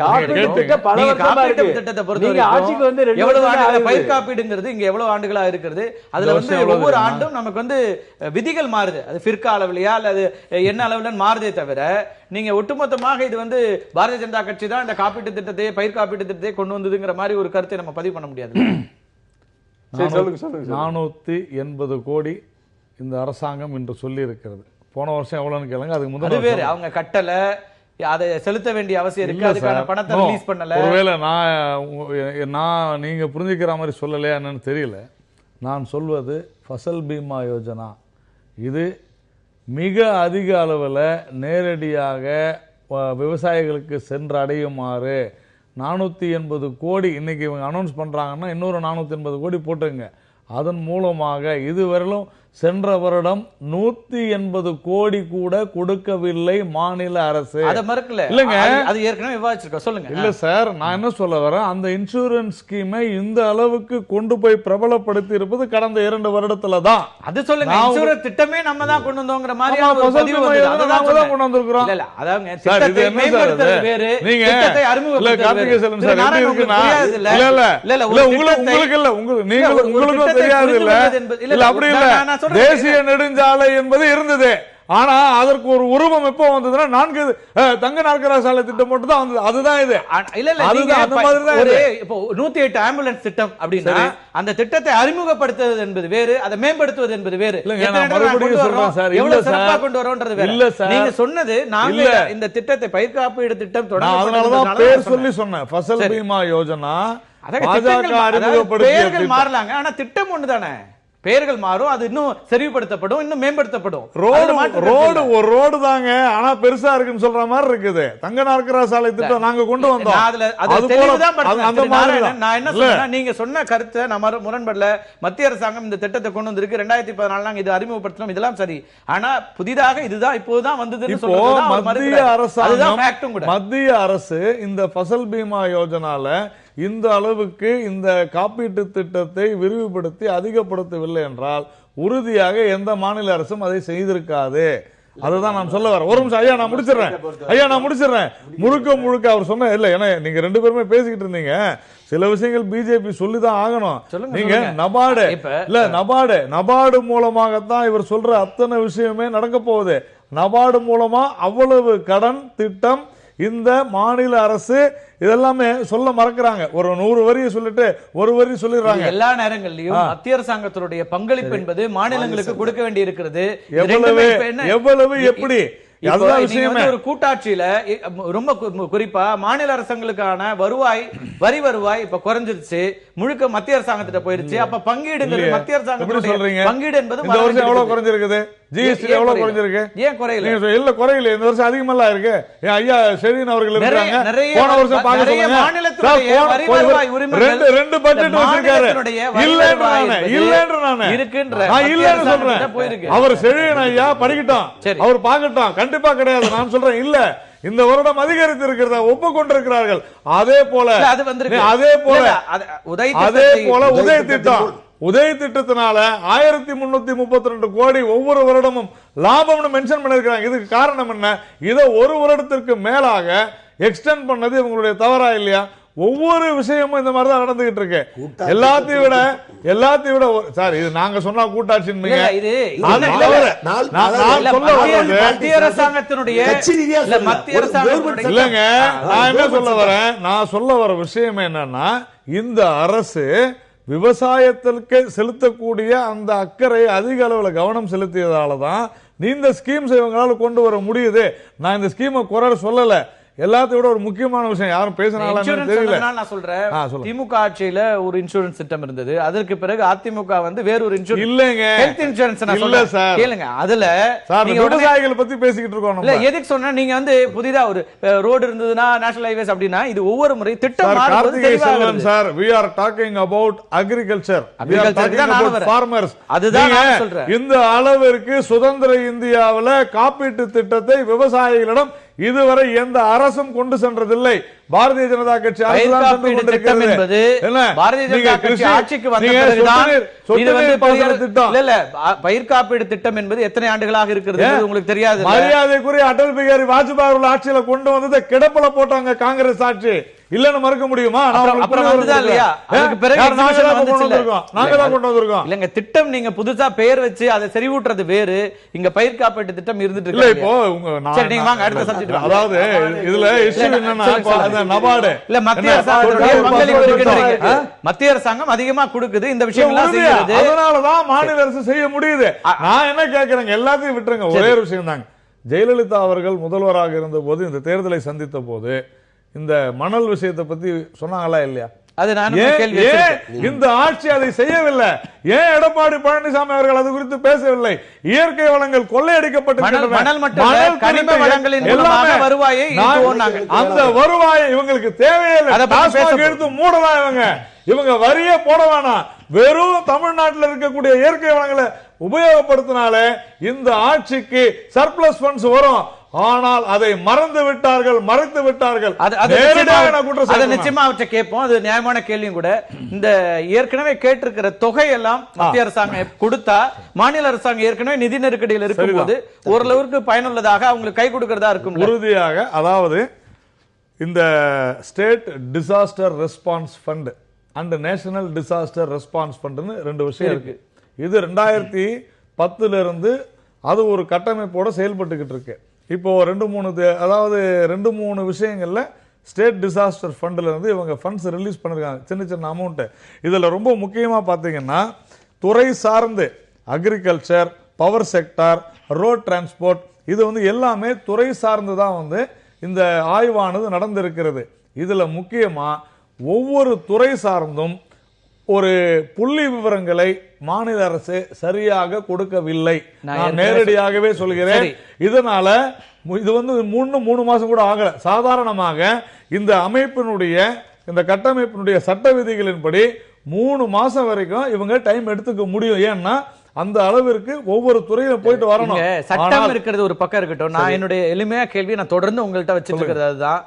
திட்டத்தை பொறுத்த வரைக்கும் எவ்வளவு ஆண்டுகளா பயிர் காப்பீடுங்கிறது இங்க எவ்வளவு ஆண்டுகளா இருக்கிறது. அதுல வந்து ஒவ்வொரு ஆண்டும் நமக்கு வந்து விதிகள் மாறுது. அது பிற்க அளவுலயா அல்லது என்ன அளவுல மாறுதே தவிர நீங்க ஒட்டுமொத்தமாக இது வந்து பாரதிய ஜனதா கட்சி தான் இந்த காப்பீட்டு திட்டத்தை பயிர் காப்பீட்டு திட்டத்தை கொண்டு வந்ததுங்கிற மாதிரி ஒரு கருத்தை நம்ம பதிவு பண்ண முடியாது. 480 கோடி இந்த அரசாங்கம் என்று சொல்லி இருக்கிறது. போன வருஷம் எவ்வளவுன்னு கேளுங்க. அதுக்கு முதல்ல வேற அவங்க கட்டல, அதை செலுத்த வேண்டிய அவசியம் இருக்கு, அதுக்கான பணத்தை ரிலீஸ் பண்ணல. ஒருவேளை நான் நீங்க புரிஞ்சுக்கிற மாதிரி சொல்லலையா என்னன்னு தெரியல. நான் சொல்வது ஃபசல் பீமா யோஜனா இது மிக அதிக அளவில் நேரடியாக விவசாயிகளுக்கு சென்று அடையுமாறு 480 கோடி இன்னைக்கு இவங்க அனௌன்ஸ் பண்றாங்கன்னா இன்னொரு 480 கோடி போட்டுங்க. அதன் மூலமாக இதுவரையிலும் சென்ற வருடம் 180 கோடி கூட கொடுக்கவில்லை மாநில அரசு. அத மறக்கல இல்லங்க, அது ஏற்கனவே விவாதிச்சிருக்கோம். சொல்லுங்க. இல்ல சார், நான் என்ன சொல்ல வரேன், அந்த இன்சூரன்ஸ் ஸ்கீமை இந்த அளவுக்கு கொண்டு போய் பிரபலப்படுத்தி இருப்பது கடந்த 2 வருடத்துல தான். அது சொல்லுங்க. இன்சூரன்ஸ் திட்டமே நம்ம தான் கொண்டு வந்தோம்ங்கற மாதிரி கொண்டு வந்திருக்கிறோம். இல்ல அதாங்க திட்டத்தை மேம்படுத்துறது வேற, திட்டத்தை அறிமுகப்படுத்துறது உங்களுக்கு தெரியாது இல்ல. அப்படி இல்ல, தேசிய நெடுஞ்சாலை என்பது இருந்தது. ஆனா அதற்கு ஒரு உருவம் எப்போ வந்ததுன்னா 4 தங்க நாற்கர சாலை திட்டம் மட்டும் தான் வந்தது. அதுதான் இது. இல்ல இல்ல, நீங்க அந்த மாதிரி தான் இது. இப்போ 108 ஆம்புலன்ஸ் திட்டம் அப்படினா அந்த திட்டத்தை அறிமுகப்படுத்துவது என்பது வேறு, அதை மேம்படுத்துவது என்பது வேறு. நான் மறுபடியும் சொல்றேன் சார், எவ்வளவு சிறப்பா கொண்டு வரோன்றது வேற. இல்ல சார், நீங்க சொன்னது நாங்க இந்த திட்டத்தை பயிர் காப்பீடு திட்டம் தொடங்க, அதனால தான் பேர் சொல்லி சொன்னேன் ஃபசல் பீமா யோஜனா. பாஜக அறிமுகப்படுத்திய பெயர்கள் மாறலாங்க, ஆனா திட்டம் ஒண்ணுதானே. பெயர்கள் மாறும், அது இன்னும் செறிவுபடுத்தப்படும், இன்னும் மேம்படுத்தப்படும். ரோடு தாங்க, ஆனா பெருசா இருக்குன்னு சொல்ற மாதிரி இருக்குது. தங்க நாற்கர சாலை திட்டம் நாங்க கொண்டு வந்தோம். நான் என்ன சொன்னா, நீங்க சொன்ன கருத்தை நான் முரண்படல. மத்திய அரசாங்கம் இந்த திட்டத்தை கொண்டு வந்திருக்கு 2014 நாங்க இது அறிமுகப்படுத்தணும், இதெல்லாம் சரி. ஆனா புதிதாக இதுதான் இப்போதான் வந்ததுன்னு சொல்றது. மத்திய அரசு இந்த ஃபசல் பீமா யோஜனால இந்த அளவுக்கு இந்த காப்பீட்டு திட்டத்தை விரிவுபடுத்தி அதிகப்படுத்தவில்லை என்றால் உறுதியாக எந்த மாநில அரசும் அதை செய்திருக்காது. அதுதான் நான் சொல்ல வரேன். ஒரு நிமிஷம் ஐயா, நான் முடிச்சிடுறேன். முழுக்க அவர் சொன்ன இல்ல, ஏன்னா நீங்க 2 பேருமே பேசிக்கிட்டு இருந்தீங்க. சில விஷயங்கள் பிஜேபி சொல்லிதான் ஆகணும். நீங்க நபார்டு மூலமாகத்தான் இவர் சொல்ற அத்தனை விஷயமே நடக்க போகுது. நபார்டு மூலமா அவ்வளவு கடன் திட்டம் இந்த மாநில அரசு இதெல்லாமே சொல்ல மறக்கிறாங்க. ஒரு 100 வரியை சொல்லிட்டு ஒரு வரி சொல்லிடுறாங்க. எல்லா நேரங்களிலும் மத்திய அரசாங்கத்தினுடைய பங்களிப்பு என்பது மாநிலங்களுக்கு கொடுக்க வேண்டி இருக்கிறது. எவ்வளவு எப்படி ஒரு கூட்டாட்சியில ரொம்ப குறிப்பா மாநில அரசாங்களுக்கான வரி வருவாய் இப்ப குறைஞ்சிருச்சு, முழுக்க மத்திய அரசாங்கத்திட்ட போயிருச்சு. அப்ப பங்கீடுங்கிறது மத்திய அரசாங்கத்துடைய பங்கீடு என்பது எவ்வளவு குறைஞ்சிருக்குது? ஜிஎஸ்டி எவ்வளவு குறைஞ்சிருக்கு? ஏன் குறையல? இல்ல குறையல, இந்த வருஷம் அதிகமெல்லாம் இருக்கு. ஐயா செழியன் அவர்கள் இருக்காங்க, போன வருஷம் பாக்க சொல்லுங்க. ரெண்டு பட்ஜெட் வச்சிருக்காரு. இல்லன்னு சொல்றேன். அவர் செழியன் ஐயா படிக்கட்டும், அவர் பாக்கட்டும், கண்டிப்பா கிடையாது நான் சொல்றேன். இல்ல, இந்த வருடம் அதிகரித்து இருக்கிறத ஒப்புக்கொண்டிருக்கிறார்கள். அதே போல உதய் திட்டத்தினால 1332 கோடி ஒவ்வொரு வருடமும் லாபம்னு மென்ஷன் பண்ணிருக்காங்க. இதுக்கு காரணம் என்ன? இதை ஒரு வருடத்திற்கு மேலாக எக்ஸ்டெண்ட் பண்ணது இவங்களுடைய தவறா இல்லையா? ஒவ்வொரு விஷயமும் இந்த மாதிரி தான் நடந்துகிட்டு இருக்கு. எல்லாத்தையும் விட சார், இது நாங்க சொன்னா கூட்டாட்சி மத்திய அரசாங்கத்தினுடைய இல்லங்க. நான் சொல்ல வர விஷயம் என்னன்னா, இந்த அரசு விவசாயத்திற்கு செலுத்தக்கூடிய அந்த அக்கறை அதிக அளவில் கவனம் செலுத்தியதாலதான் இந்த ஸ்கீம்ஸ் இவங்களால கொண்டு வர முடியுது. நான் இந்த ஸ்கீமை குறை சொல்லல. எல்லாத்தையும் விட ஒரு முக்கியமான விஷயம் யாரும் பேசினாலும் தெரியல. நான் சொல்றேன், திமுக ஆட்சியில ஒரு இன்சூரன்ஸ் திட்டம் இருந்தது. அதற்கு பிறகு அதிமுக வந்து வேற ஒரு இன்சூரன்ஸ் இல்லங்க, ஹெல்த் இன்சூரன்ஸ் இல்ல சார். கேளுங்க, அதுல நீங்க விவசாயிகள் பத்தி பேசிக்கிட்டு இருக்கோம். இல்ல, எதுக்கு சொன்னா, நீங்க வந்து புதிதா ஒரு ரோடு இருந்ததுன்னா நேஷனல் ஹைவேஸ் அப்படின்னா இது ஒவ்வொரு முறை திட்டம் மாறுது sir. we are talking about agriculture, we are talking about farmers. அதுதான் நான் சொல்றேன். இந்த அளவிற்கு சுதந்திர இந்தியாவுல காப்பீட்டு திட்டத்தை விவசாயிகளிடம் இதுவரை எந்த அரசும் கொண்டு சென்றதில்லை. பாரதிய ஜனதா கட்சி பயிர் காப்பீடு திட்டம் என்பது எத்தனை ஆண்டுகளாக இருக்கிறது உங்களுக்கு தெரியாது. மரியாதைக்குரிய அடல் பிகாரி வாஜ்பாய் அவர்கள் ஆட்சியில கொண்டு வந்ததை கிடப்பில போட்டாங்க காங்கிரஸ் ஆட்சி. இல்லன்னு மறுக்க முடியுமா? இல்லங்க, திட்டம் நீங்க புதுசா பெயர் வச்சு அதை செறிவூட்டுறது வேறு. இங்க பயிர் காப்பீட்டு திட்டம் இருந்துட்டு இருக்கு. இப்போ நீங்க வாங்க அடுத்த சப்ஜெக்ட். அதாவது இதுல இஷ்யூ என்னன்னா நபார்டு இல்ல மத்திய அரசாங்கம் மத்திய அரசாங்கம் அதிகமா கொடுக்குது இந்த விஷயங்கள்லாம் செய்யுது. அதனாலதான் மாநில அரசு செய்ய முடியுது. நான் என்ன கேட்கிறேன், எல்லாத்தையும் விட்டுருங்க. ஒரே ஒரு விஷயம் தாங்க, ஜெயலலிதா அவர்கள் முதல்வராக இருந்த போது இந்த தேர்தலை சந்தித்த போது இந்த மணல் விஷயத்தை பத்தி சொன்னாங்களா இல்லையா? இந்த ஆட்சி அதை செய்யவில்லை. ஏன் எடப்பாடி பழனிசாமி அவர்கள் அது குறித்து பேசவில்லை? இயற்கை வளங்கள் அந்த வருவாயை இவங்களுக்கு தேவையில்லை. எடுத்து மூடலாம். இவங்க வரியே போட வேணாம். வெறும் தமிழ்நாட்டில் இருக்கக்கூடிய இயற்கை வளங்களை உபயோகப்படுத்தினாலே இந்த ஆட்சிக்கு சர்ப்ளஸ் ஃபண்ட்ஸ் வரும். ஆனால் அதை மறந்து விட்டார்கள், மறைத்து விட்டார்கள். நிச்சயமா அவற்றை கேட்போம். அது நியாயமான கேள்வியும் கூட. இந்த ஏற்கனவே கேட்டிருக்கிற தொகை எல்லாம் மத்திய அரசாங்கம் கொடுத்தா மாநில அரசாங்கம் ஏற்கனவே நிதி நெருக்கடியில் இருக்கும்போது ஓரளவுக்கு பயனுள்ளதாக அவங்களுக்கு கை கொடுக்கிறதா இருக்கும் உறுதியாக. அதாவது இந்த state disaster response fund and national disaster response ஃபண்ட்னு ரெண்டு விஷயம் இருக்கு. இது 2010 இருந்து அது ஒரு கட்டமைப்போட செயல்பட்டுக்கிட்டு இருக்கு. இப்போ 2-3 விஷயங்கள்ல ஸ்டேட் டிசாஸ்டர் ஃபண்ட்ல இருந்து இவங்க ஃபண்ட்ஸ் ரிலீஸ் பண்ணிருக்காங்க, சின்ன சின்ன அமௌண்ட். இதுல ரொம்ப முக்கியமா பாத்தீங்கன்னா துறை சார்ந்து agriculture, power sector, road transport, இது எல்லாமே துறை சார்ந்து தான் இந்த ஆய்வானது நடந்திருக்கிறது. இதுல முக்கியமா ஒவ்வொரு துறை சார்ந்தும் ஒரு புள்ளி விவரங்களை மாநில அரசு சரியாக கொடுக்கவில்லை. நான் நேரடியாகவே சொல்கிறேன். இதனால இது 3 மாசம் கூட ஆகல. சாதாரணமாக இந்த அமைப்பினுடைய இந்த கட்டமைப்பினுடைய சட்ட விதிகளின்படி 3 மாசம் வரைக்கும் இவங்க டைம் எடுத்துக்க முடியும். ஏன்னா அந்த அளவிற்கு ஒவ்வொரு துறையிலும் போயிட்டு வரணும். சட்டம் இருக்கிறது ஒரு பக்கம் இருக்கட்டும். நான் என்னுடைய எளிமையா கேள்வி நான் தொடர்ந்து உங்கள்கிட்ட வச்சிட்டு இருக்கிறது அதுதான்.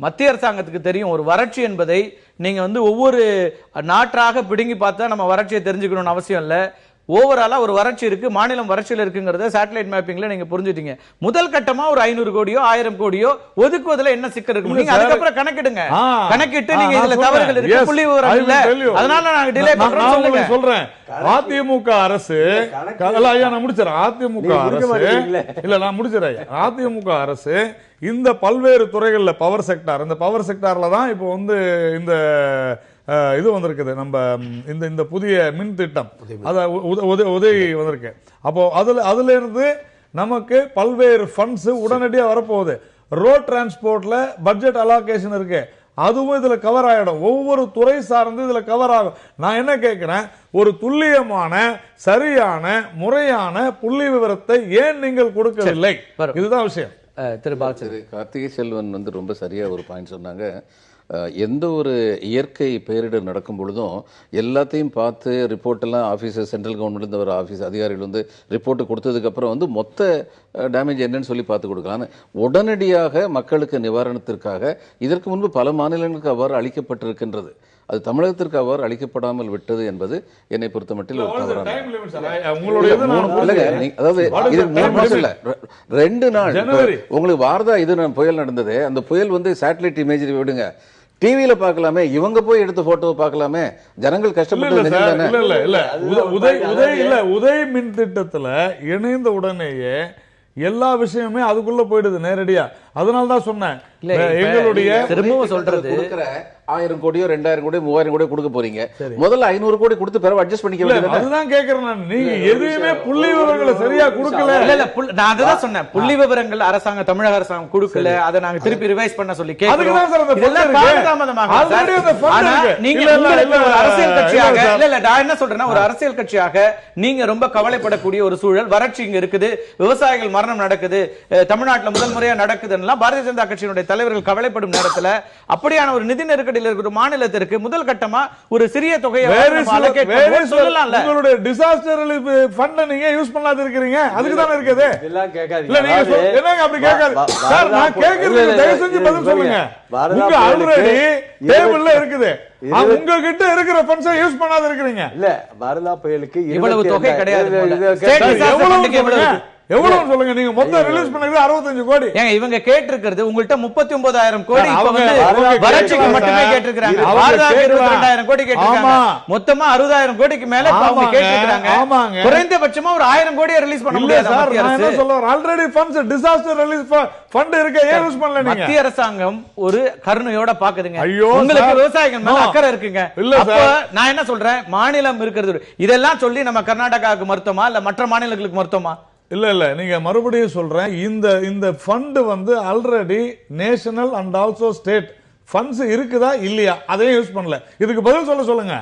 மத்திய அரசாங்கத்துக்கு தெரியும் ஒரு வறட்சி என்பதை நீங்க ஒவ்வொரு நாட்டாக பிடுங்கி பார்த்தா நம்ம வறட்சியை தெரிஞ்சுக்கணும்னு அவசியம் இல்லை. ஓவராலா ஒரு வறட்சி இருக்கு, மாநிலம் வறட்சியில் இருக்குங்கிறத சேட்டலைட் மேப்பிங்ல நீங்க புரிஞ்சுட்டீங்க. முதல் கட்டமா ஒரு 500 கோடியோ 1000 கோடியோ ஒதுக்குவதுல என்ன சிக்கல் இருக்கு? நீங்க அதுக்கப்புறம் கணக்கிடுங்க. கணக்கிட்டு நீங்க இதுல தவறுகள் இருக்கு, புள்ளி விவரம் இல்ல, அதனால நாங்க டிலே பண்றோம் சொல்றேன். அதிமுக அரசு நான் முடிச்சிடறேன். அதிமுக அரசு இல்ல நான் முடிச்சிடறேன். அதிமுக அரசு இந்த பல்வேறு துறைகள்ல பவர் செக்டார், இந்த பவர் செக்டார்ல தான் இப்போ இந்த இது வந்திருக்குது. நம்ம இந்த புதிய மின் திட்டம் உதவி வந்திருக்கு. அப்போ அதுல இருந்து நமக்கு பல்வேறு ஃபண்ட்ஸ் உடனடியாக வரப்போகுது. ரோட் டிரான்ஸ்போர்ட்ல பட்ஜெட் அலோகேஷன் இருக்கு, அதுவும் இதுல கவர் ஆயிடும். ஒவ்வொரு துறை சார்ந்து இதுல கவர் ஆகும். நான் என்ன கேட்கிறேன், ஒரு துல்லியமான சரியான முறையான புள்ளி விவரத்தை ஏன் நீங்கள் கொடுக்கவில்லை? இதுதான் விஷயம். திரு கார்த்திகை செல்வன் ரொம்ப சரியா ஒரு பாயிண்ட் சொன்னாங்க. எந்த ஒரு இயற்கை பேரிடர் நடக்கும் பொழுதும் எல்லாத்தையும் பார்த்து ரிப்போர்ட் எல்லாம் ஆஃபீஸர் சென்ட்ரல் கவர்மெண்ட் ஒரு ஆஃபீஸ் அதிகாரிகள் ரிப்போர்ட் கொடுத்ததுக்கு அப்புறம் மொத்த டேமேஜ் என்னன்னு சொல்லி பார்த்து கொடுக்கலாம். உடனடியாக மக்களுக்கு நிவாரணத்திற்காக இதற்கு முன்பு பல மாநிலங்களுக்கு அவ்வாறு அளிக்கப்பட்டிருக்கின்றது. அது தமிழகத்திற்கு அவ்வாறு அளிக்கப்படாமல் விட்டது என்பது என்னை பொறுத்த மட்டில் ஒரு தவறான. அதாவது இது 3 மாசம் இல்ல, 2 நாள். உங்களுக்கு வார்தா இது புயல் நடந்தது. அந்த புயல் சேட்டலைட் இமேஜ் விடுங்க, டிவியில பார்க்கலாமே, இவங்க போய் எடுத்த போட்டோ பார்க்கலாமே. ஜனங்கள் கஷ்டப்பட்டு உதய் மின் திட்டத்துல இணைந்த உடனேயே எல்லா விஷயமே அதுக்குள்ள போயிடுது நேரடியா. அதனாலதான் சொன்னேன் எங்களுடைய திரும்பவும் சொல்றது 1000 கோடியோ 2000 கோடியோ 3000 கோடியோ கொடுக்க போறீங்க. முதல்ல 500 கோடி கொடுத்து பிறகு அட்ஜஸ்ட் பண்ணிக்க வேண்டியது. அதுதான் கேக்குறேன் நான். நீங்க எதுவுமே புள்ளி விவரங்களை சரியா கொடுக்கல. இல்ல நான் அதுதான் சொன்னேன். புள்ளி விவரங்கள் அரசாங்கம் தமிழக அரசாங்கம் கொடுக்கல. அதை நாங்க திருப்பி ரிவைஸ் பண்ண சொல்லி கேக்குறோம். இதெல்லாம் காலதாமதமாக நீங்க ஒரு அரசியல் கட்சியாக இல்ல நான் என்ன சொல்றேன்னா, ஒரு அரசியல் கட்சியாக நீங்க ரொம்ப கவலைப்படக்கூடிய ஒரு சூழல், வறட்சி இங்க இருக்குது, விவசாயிகள் மரணம் நடக்குது, தமிழ்நாட்டில் முதல் முறையா நடக்குதுன்னா பாரதிய ஜனதா கட்சியினுடைய தலைவர்கள் கவலைப்படும் நேரத்துல அப்படியான ஒரு நிதி நெருக்கடியில் இருக்கிற மாநிலத்திற்கு முதல் கட்டமா ஒரு சிறிய தொகையை சொல்லலாம்ல. உங்களுடைய டிசாஸ்டர் ரிலீஃப் ஃபண்ட் நீங்க யூஸ் பண்ணாத இருக்கீங்க, அதுக்கு தானே இருக்குது. இதெல்லாம் கேட்காதீங்க. இல்ல நீங்க என்னங்க அப்படி கேட்காது சார், நான் கேக்குறது தயவு செஞ்சு பதில் சொல்லுங்க. உங்க ஆல்ரெடி டேபிள்ல இருக்குது, உங்ககிட்ட இருக்கிற ஃபண்ட்ஸ் யூஸ் பண்ணாத இருக்கீங்க. இல்ல வரதா புயலுக்கு இவ்வளவு தொகை கிடையாது. எவ்வளவு சொல்லுங்க, நீங்க மொத்தம் ரிலீஸ் பண்ணது 65 கோடி. ஏங்க இவங்க கேட்டிருக்கிறது உங்கள்ட்ட 39,000 கோடி இப்ப வந்து வறட்சிக்கு மட்டுமே கேட்டிருக்காங்க. 22,000 கோடி கேட்டிருக்காங்க. மொத்தமா 60,000 கோடிக்கு மேல அவங்க கேட்டிருக்காங்க. குறைந்தபட்சமா ஒரு 1000 கோடியை ரிலீஸ் பண்ண முடியாது சார். நான் என்ன சொல்றேன், already funds disaster relief fund இருக்கு, ஏன் யூஸ் பண்ணல நீங்க? மத்திய அரசாங்கம் ஒரு கருணையோட பாக்குதுங்க. ஐயோ உங்களுக்கு விவசாயிகள் மேல அக்கறை இருக்குங்க. அப்ப நான் என்ன சொல்றேன், மாநிலம் இருக்கிறது இதெல்லாம் சொல்லி நம்ம கர்நாடகாவுக்கு மருத்துவமா இல்ல மற்ற மாநிலங்களுக்கு மருத்துவமா? இல்ல இல்ல, நீங்க மறுபடியும் சொல்றேன், இந்த ஃபண்ட் வந்து already national and also state funds இருக்குதா இல்லையா, அதையும் யூஸ் பண்ணல. இதுக்கு பதில் சொல்லுங்க.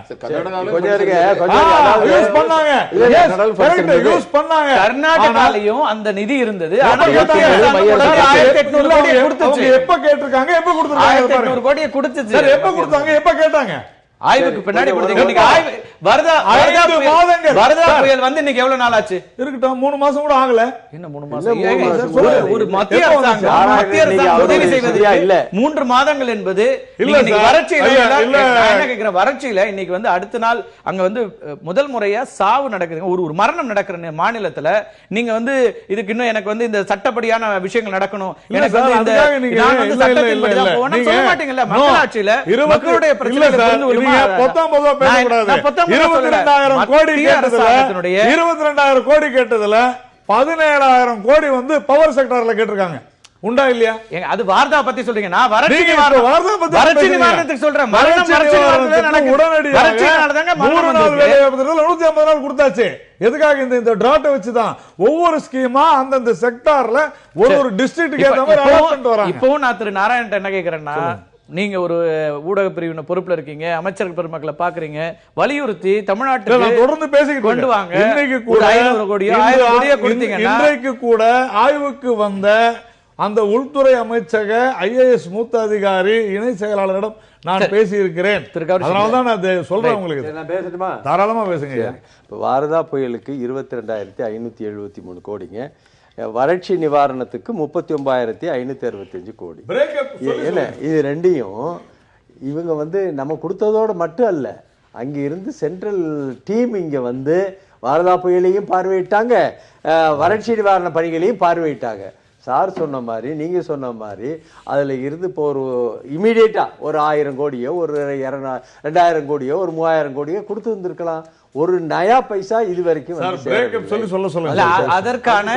கர்நாடகாலையும் அந்த நிதி இருந்தது. எப்ப கேட்டிருக்காங்க, எப்ப கொடுத்தாங்க, 800 கோடியை கொடுத்துச்சு. எப்ப கொடுத்தாங்க, எப்ப கேட்டாங்க? ஆய்வுக்கு பின்னாடி கொடுத்தீங்க. வரதா புயல் வந்து இன்னைக்கு எவ்வளவு நாள் ஆச்சு? இருக்கட்டும், 3 மாசம் கூட ஆகல. என்ன 3 மாசம்? ஒரு மத்திய அரசாங்கம் உதவி செய்வது இல்ல. 3 மாதங்கள் என்பது வறட்சியில இன்னைக்கு வந்து அடுத்த நாள் அங்க வந்து முதல் முறையா சாவு நடக்குது, ஒரு மரணம் நடக்கிற மாநிலத்துல நீங்க வந்து இதுக்கு இன்னும் எனக்கு வந்து இந்த சட்டப்படியான விஷயங்கள் நடக்கணும், எனக்கு வந்து இந்த சட்டத்தின்படி தான் போகணும் சொல்ல மாட்டீங்கல்ல. மக்களாட்சியில மக்களுடைய பிரச்சனை 22,000 கோடி கேட்டதுல 17,000 கோடி வந்து பவர் செக்டார்ல கேட்டிருக்காங்க. உண்டா இல்லையா? அது வார்தா பத்தி சொல்றீங்க, நான் வறட்சி நிவாரணத்துக்கு சொல்றேன். உடனடியாக 150 நாள் கொடுத்தாச்சு. எதுக்காக? இந்த டிராட் வச்சுதான் ஒவ்வொரு ஸ்கீமா அந்தந்த செக்டார்ல ஒரு டிஸ்ட்ரிக்ட்டுக்கு ஏத்த மாதிரி அலாட்மென்ட் வராங்க. இப்பவும் நான் திரு நாராயணன் என்ன கேக்குறேன்னா, நீங்க ஒரு ஊடக பிரிவின பொறுப்புல இருக்கீங்க, அமைச்சர் பெருமக்களை பாக்குறீங்க, வலியுறுத்தி தமிழ்நாட்டுக்கு தொடர்ந்து பேசிக்கிட்டு கொண்டு வாங்க. இன்னைக்கு கூட 500 கோடியோ 1000 கோடியோ கொடுத்தீங்கன்னா, இன்றைக்கு கூட ஆய்வுக்கு வந்த அந்த உள்துறை அமைச்சக IAS மூத்த அதிகாரி இணை செயலாளரிடம் நான் பேசி இருக்கிறேன். அதனாலதான் நான் சொல்றேன் உங்களுக்கு. நான் பேசட்டுமா? தாராளமா பேசுங்க. இப்ப வாரதா புயலுக்கு 22,573 கோடிங்க, வறட்சி நிவாரணத்துக்கு 39,565 கோடி. என்ன இது ரெண்டையும் இவங்க வந்து நம்ம கொடுத்ததோட மட்டும் அல்ல, அங்க இருந்து சென்ட்ரல் டீம் இங்க வந்து வாரதா புயலையும் பார்வையிட்டாங்க, வறட்சி நிவாரண பணிகளையும் பார்வையிட்டாங்க. சார் சொன்ன மாதிரி, நீங்க சொன்ன மாதிரி அதுல இருந்து இப்போ ஒரு இமீடியட்டா ஒரு 1000 கோடியோ ஒரு 2000 கோடியோ ஒரு 3000 கோடியோ கொடுத்து வந்திருக்கலாம். ஒரு நயா பைசா இது வரைக்கும் அதற்கான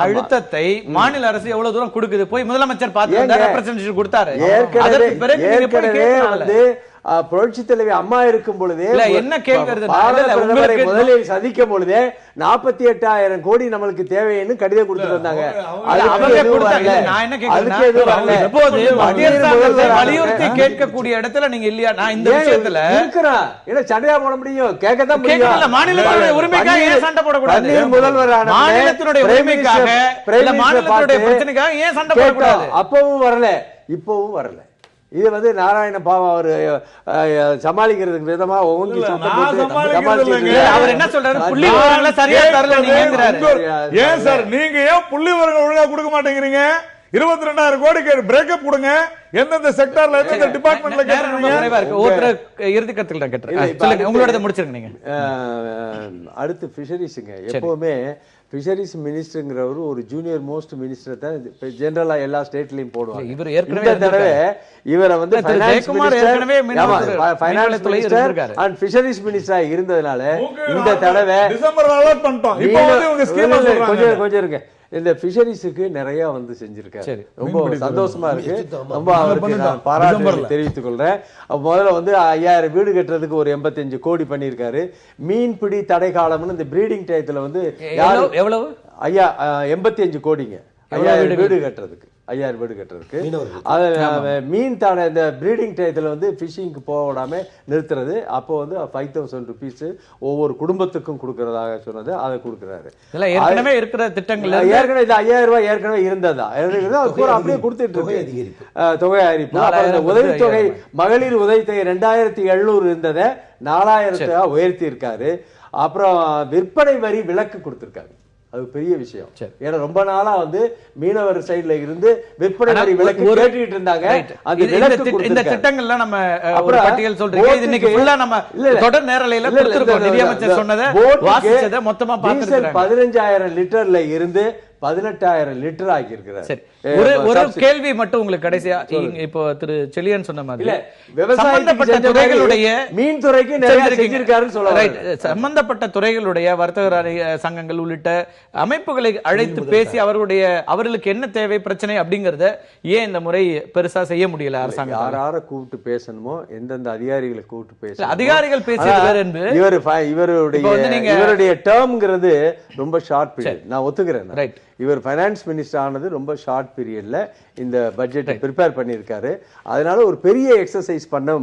அழுத்தத்தை மாநில அரசு எவ்வளவு தூரம் கொடுக்குது? போய் முதலமைச்சர் பார்த்து கொடுத்தாரு. ஏற்கனவே வந்து புரட்சி தலைவி அம்மா இருக்கும் பொழுதே என்ன கேள்வி முதலில் சதிக்கும் பொழுதே 48,000 கோடி நம்மளுக்கு தேவைன்னு கடிதம் கொடுத்துட்டு வந்தாங்க. வலியுறுத்தி கேட்கக்கூடிய இடத்துல நீங்க இல்லையா? நான் இந்த விஷயத்துல இருக்கிறேன். ஏன்னா சண்டையா போட முடியும், கேட்கத்தான் முடியும். மாநிலத்தினுடைய உரிமைக்காக ஏன் சண்டை போடக்கூடாது? முதல்வரான மாநிலத்தினுடைய உரிமைக்காக, மாநிலத்தினுடைய பிரச்சனைக்காக ஏன் சண்டை போடக்கூடாது? அப்பவும் வரல, இப்பவும் வரல. இது வந்து நாராயண பாவம் அவர் சமாளிக்கிறதுக்கு விதமா அவர் என்ன சொல்றாரு, புள்ளி விவரங்களை சரியா தரல நீங்கங்கறாரு. ஏன் சார் நீங்க ஏன் புள்ளி விவரங்களை ஒழுங்கா கொடுக்க மாட்டேங்கிறீங்க? 22,000 கோடிக்கு பிரேக்கப் கொடுங்க. எந்தெந்த செக்டார்ல எந்தெந்த டிபார்ட்மென்ட்ல கேக்குறீங்க? ஒருத்தர் இறுதி கருத்துக்கள் தான் கேட்றேன். சொல்லுங்க, உங்களோட முடிச்சிருங்க நீங்க. அடுத்து ஃபிஷரிஸ்ங்க. எப்பவுமே ஃபிஷரிஸ் மினிஸ்டர்ங்கிறவர் ஒரு ஜூனியர் மோஸ்ட் மினிஸ்டர் தான் ஜெனரலா எல்லா ஸ்டேட்லயும் போடுவாங்க. இவர் ஏற்கனவே தடவை இவரை வந்து ஃபைனான்ஸ் மினிஸ்டர் அண்ட் ஃபிஷரிஸ் மினிஸ்டரா இருந்ததனால இந்த தடவை டிசம்பர்ல அலாட் பண்ணிட்டோம். இப்போ வந்து உங்க ஸ்கீம் கொஞ்சம் இருங்க. இந்த ஃபிஷரிஸுக்கு நிறைய வந்து செஞ்சிருக்காரு. ரொம்ப சந்தோஷமா இருக்கு. ரொம்ப அவருக்கு நான் பாராட்டு தெரிவித்துக் கொள்றேன். முதல்ல வந்து 5000 வீடு கட்டுறதுக்கு ஒரு 85 கோடி பண்ணியிருக்காரு. மீன்பிடி தடை காலம்னு இந்த பிரீடிங் டயத்துல வந்து எவ்வளவு? 85 கோடிங்க 5000 வீடு கட்டுறதுக்கு. 5000 வீடு கட்டுறதுக்கு. மீனவர்களுக்கு. அது மீன் தானே இந்த ப்ரீடிங் டயத்தில் வந்து ஃபிஷிங்க்கு போக விடாம நிறுத்துறது. அப்போ வந்து 5000 rupees ஒவ்வொரு குடும்பத்துக்கும் கொடுக்கறதாக சொன்னது, அதை கொடுக்குறாரு. இதெல்லாம் ஏற்கனவே இருக்கிற திட்டங்கள் ஏற்கனவே இந்த 5000 ரூபாய் ஏற்கனவே இருந்ததா அப்படியே கொடுத்துட்டு இருக்கு. தொகை அறிவிப்பு உதவித்தொகை, மகளிர் உதவித்தொகை 2700 இருந்ததை 4000 உயர்த்தி இருக்காரு. அப்புறம் விற்பனை வரி விலக்கு கொடுத்திருக்காரு. அது பெரிய விஷயம். ஏன்னா ரொம்ப நாளா வந்து மீனவர் சைடுல இருந்து விற்பனை வரி விலக்கு கேட்டுட்டு இருந்தாங்க. அந்த விலக்கு இந்த திட்டங்கள்லாம் நம்ம ஒரு பட்டியல் சொல்றீங்க. இது இன்னைக்கு ஃபுல்லா நம்ம தொடர் நேரலையில கொடுத்திருக்கோம். நிதியமைச்சர் சொன்னதை வாசிச்சதை மொத்தமா பார்த்திருக்காங்க. 15000 லிட்டர்ல இருந்து 18000 லிட்டர் ஆக்கி இருக்கிறார். ஒரு கேள்வி மட்டும் உங்களுக்கு கடைசியா, இப்போ திரு செழியன் சொன்ன மாதிரி விவசாயப்பட்ட துறைகளுடைய மீன்துறைக்கு நிறைய செஞ்சிருக்காருன்னு சொல்றாங்க. சம்பந்தப்பட்ட துறைகளுடைய வர்த்தக சங்கங்கள் உள்ளிட்ட அமைப்புகளை அழைத்து பேசி அவர்களுக்கு என்ன தேவை, பிரச்சனை அப்படிங்கறத ஏன் இந்த முறை பெருசா செய்ய முடியல அரசாங்கம்? யார கூப்பிட்டு பேசணுமோ, எந்தெந்த அதிகாரிகளை கூப்பிட்டு பேச, அதிகாரிகள் பேசியது இவருடைய டேர்ம்ங்கிறது ரொம்ப ஷார்ட் பீரியட். நான் ஒத்துக்கிறேன். இவர் ஃபைனான்ஸ் மினிஸ்டர் ஆனது ரொம்ப ஷார்ட் பீரியட்ல இந்த பட்ஜெட்டை ப்ரிப்பேர் பண்ணியிருக்காரு. அதனால ஒரு பெரிய எக்ஸசைஸ் பண்ண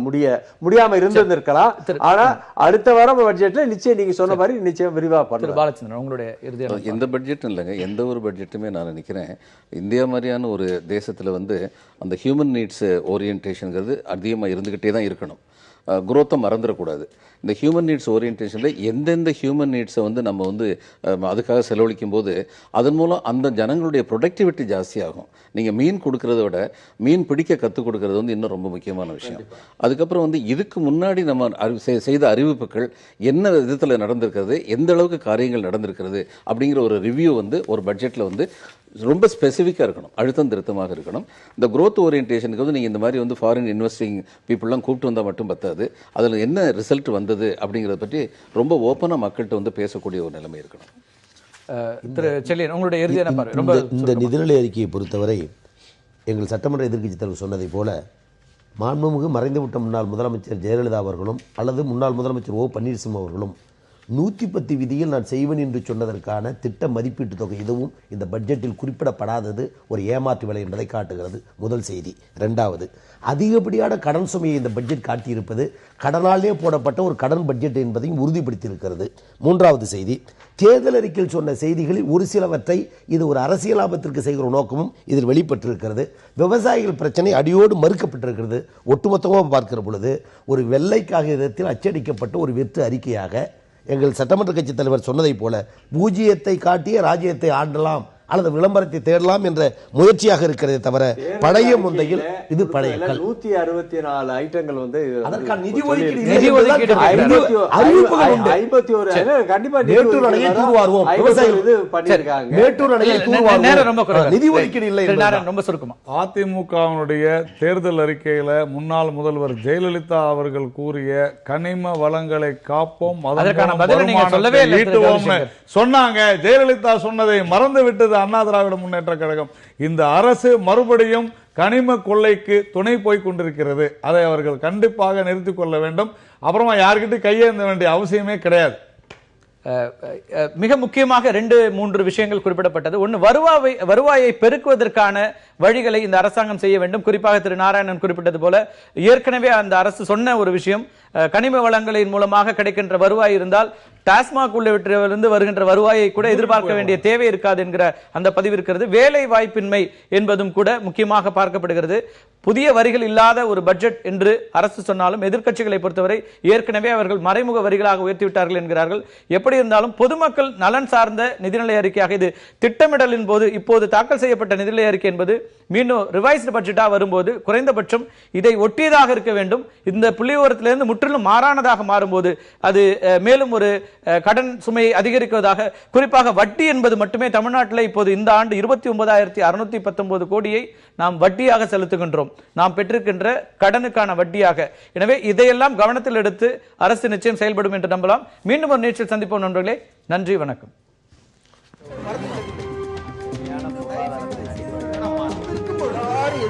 முடியாம இருந்திருக்கலாம். ஆனா அடுத்த வாரம் பட்ஜெட்ல நிச்சயம் நீங்க சொன்ன மாதிரி நிச்சயம் விரிவா பண்ணுங்க. பாலச்சந்திரன், உங்களுடைய இறுதி. எந்த பட்ஜெட் இல்லைங்க, எந்த ஒரு பட்ஜெட்டுமே நான் நினைக்கிறேன் இந்தியா மாதிரியான ஒரு தேசத்துல வந்து அந்த ஹியூமன் நீட்ஸ் ஓரியன்டேஷன்ங்கிறது அதிகமாக இருந்துகிட்டே தான் இருக்கணும். குரோத்தை மறந்துடக்கூடாது. இந்த ஹியூமன் நீட்ஸ் ஓரியன்டேஷனில் எந்தெந்த ஹியூமன் நீட்ஸை வந்து நம்ம வந்து அதுக்காக செலவழிக்கும் போது அதன் மூலம் அந்த ஜனங்களுடைய ப்ரொடக்டிவிட்டி ஜாஸ்தியாகும். நீங்கள் மீன் கொடுக்கறத விட மீன் பிடிக்க கற்றுக் கொடுக்கறது வந்து இன்னும் ரொம்ப முக்கியமான விஷயம். அதுக்கப்புறம் வந்து இதுக்கு முன்னாடி நம்ம செய்த அறிவிப்புகள் என்ன விதத்தில் நடந்திருக்கிறது, எந்த அளவுக்கு காரியங்கள் நடந்திருக்கிறது அப்படிங்கிற ஒரு ரிவ்யூ வந்து ஒரு பட்ஜெட்டில் வந்து ரொம்ப ஸ்பெசிஃபிக்காக இருக்கணும், அழுத்தம் திருத்தமாக இருக்கணும். இந்த growth ஓரியன்டேஷனுக்கு வந்து நீங்கள் இந்த மாதிரி வந்து ஃபாரின் இன்வெஸ்டிங் பீப்புளெலாம் கூப்பிட்டு வந்தால் மட்டும் பத்தாது. அதில் என்ன ரிசல்ட் வந்தது அப்படிங்கிறத பற்றி ரொம்ப ஓப்பனாக மக்கள்கிட்ட வந்து பேசக்கூடிய ஒரு நிலைமை இருக்கணும். திரு செழியன், உங்களுடைய இறுதியான பார்வை. ரொம்ப இந்த நிதிநிலை அறிக்கையை பொறுத்தவரை எங்கள் சட்டமன்ற எதிர்க்கட்சி தலைவர் சொன்னதை போல மாண்புமிகு மறைந்துவிட்ட முன்னாள் முதலமைச்சர் ஜெயலலிதா அவர்களும் அல்லது முன்னாள் முதலமைச்சர் ஓ பன்னீர்செல்வம் அவர்களும் 110 விதியில் நான் செய்வேன் என்று சொன்னதற்கான திட்ட மதிப்பீட்டு தொகை எதுவும் இந்த பட்ஜெட்டில் குறிப்பிடப்படாதது ஒரு ஏமாற்று வேலை என்பதை காட்டுகிறது. முதல் செய்தி. இரண்டாவது, அதிகப்படியான கடன் சுமையை இந்த பட்ஜெட் காட்டியிருப்பது கடனாலே போடப்பட்ட ஒரு கடன் பட்ஜெட் என்பதையும் உறுதிப்படுத்தியிருக்கிறது. மூன்றாவது செய்தி, தேர்தல் அறிக்கையில் சொன்ன செய்திகளில் ஒரு சிலவற்றை இது ஒரு அரசியல் லாபத்திற்கு செய்கிற நோக்கமும் இதில் வெளிப்பட்டிருக்கிறது. விவசாயிகள் பிரச்சனை அடியோடு மறுக்கப்பட்டிருக்கிறது. ஒட்டுமொத்தமாக பார்க்கிற பொழுது ஒரு வெள்ளை காகிதத்தில் அச்சடிக்கப்பட்ட ஒரு வெற்று அறிக்கையாக எங்கள் சட்டமன்ற கட்சி தலைவர் சொன்னதை போல பூஜ்ஜியத்தை காட்டிய ராஜ்யத்தை ஆண்டலாம் அல்லது விளம்பரத்தை தேடலாம் என்ற முயற்சியாக இருக்கிறதே தவிர பழைய முந்தையில் இது பழைய 164 ஐட்டங்கள் வந்து அதற்கான நிதி ஒதுக்கீடு கண்டிப்பா மேட்டூர் அணையை தூர்வாருவோம், மேட்டூர் அணையை தூர்வாருவோம், நிதி ஒதுக்கீடு இல்லை. ரொம்ப சுருக்கமா, அதிமுகவினுடைய தேர்தல் அறிக்கையில முன்னாள் முதல்வர் ஜெயலலிதா அவர்கள் கூறிய கனிம வளங்களை காப்போம், அதற்கான பதிலை நீங்க சொல்லவே இல்லை சொன்னாங்க. ஜெயலலிதா சொன்னதை மறந்து விட்டது அண்ணா திராவிட முன்னேற்ற கழகம். இந்த அரசு மறுபடியும் கனிம கொள்ளைக்கு துணை போய் கொண்டிருக்கிறது. அதை அவர்கள் கண்டிப்பாக நிறுத்திக் கொள்ள வேண்டும். அப்புறமா யாருக்கிட்ட கையேந்த வேண்டிய அவசியமே கிடையாது. மிக முக்கியமாக 2-3 விஷயங்கள் குறிப்பிடப்பட்டது. ஒன்று, வருவாயை பெருக்குவதற்கான வழிகளை இந்த அரசாங்கம் செய்ய வேண்டும். குறிப்பாக திரு நாராயணன் குறிப்பிட்டது போல ஏற்கனவே அந்த அரசு சொன்ன ஒரு விஷயம், கனிம வளங்களின் மூலமாக கிடைக்கின்ற வருவாய் இருந்தால் டாஸ்மாக் உள்ளிட்டவற்றிலிருந்து வருகின்ற வருவாயை கூட எதிர்பார்க்க வேண்டிய தேவை இருக்காது என்கிற அந்த பதிவு இருக்கிறது. வேலை வாய்ப்பின்மை என்பதும் கூட முக்கியமாக பார்க்கப்படுகிறது. புதிய வரிகள் இல்லாத ஒரு பட்ஜெட் என்று அரசு சொன்னாலும் எதிர்க்கட்சிகளை பொறுத்தவரை ஏற்கனவே அவர்கள் மறைமுக வரிகளாக உயர்த்திவிட்டார்கள் என்கிறார்கள். எப்படி இருந்தாலும் பொதுமக்கள் நலன் சார்ந்த நிதிநிலை அறிக்கையாக இது திட்டமிடலின் போது இப்போது தாக்கல் செய்யப்பட்ட நிதிநிலை அறிக்கை என்பது மீண்டும் ரிவைஸ்டு பட்ஜெட்டா வரும்போது குறைந்தபட்சம் இதை ஒட்டியதாக இருக்க வேண்டும். இந்த புள்ளிவிவரத்திலிருந்து முற்றிலும் மாறானதாக மாறும்போது அது மேலும் ஒரு கடன் சுமையை அதிகரிக்குவதாக, குறிப்பாக வட்டி என்பது மட்டுமே தமிழ்நாட்டில் இப்போது இந்த ஆண்டு 29,619 கோடியை நாம் வட்டியாக செலுத்துகின்றோம், நாம் பெற்றிருக்கின்ற கடனுக்கான வட்டியாக. எனவே இதையெல்லாம் கவனத்தில் எடுத்து அரசு நிச்சயம் செயல்படும் என்று நம்பலாம். மீண்டும் ஒரு நிகழ்ச்சியில் சந்திப்போம் நண்பர்களே. நன்றி, வணக்கம்.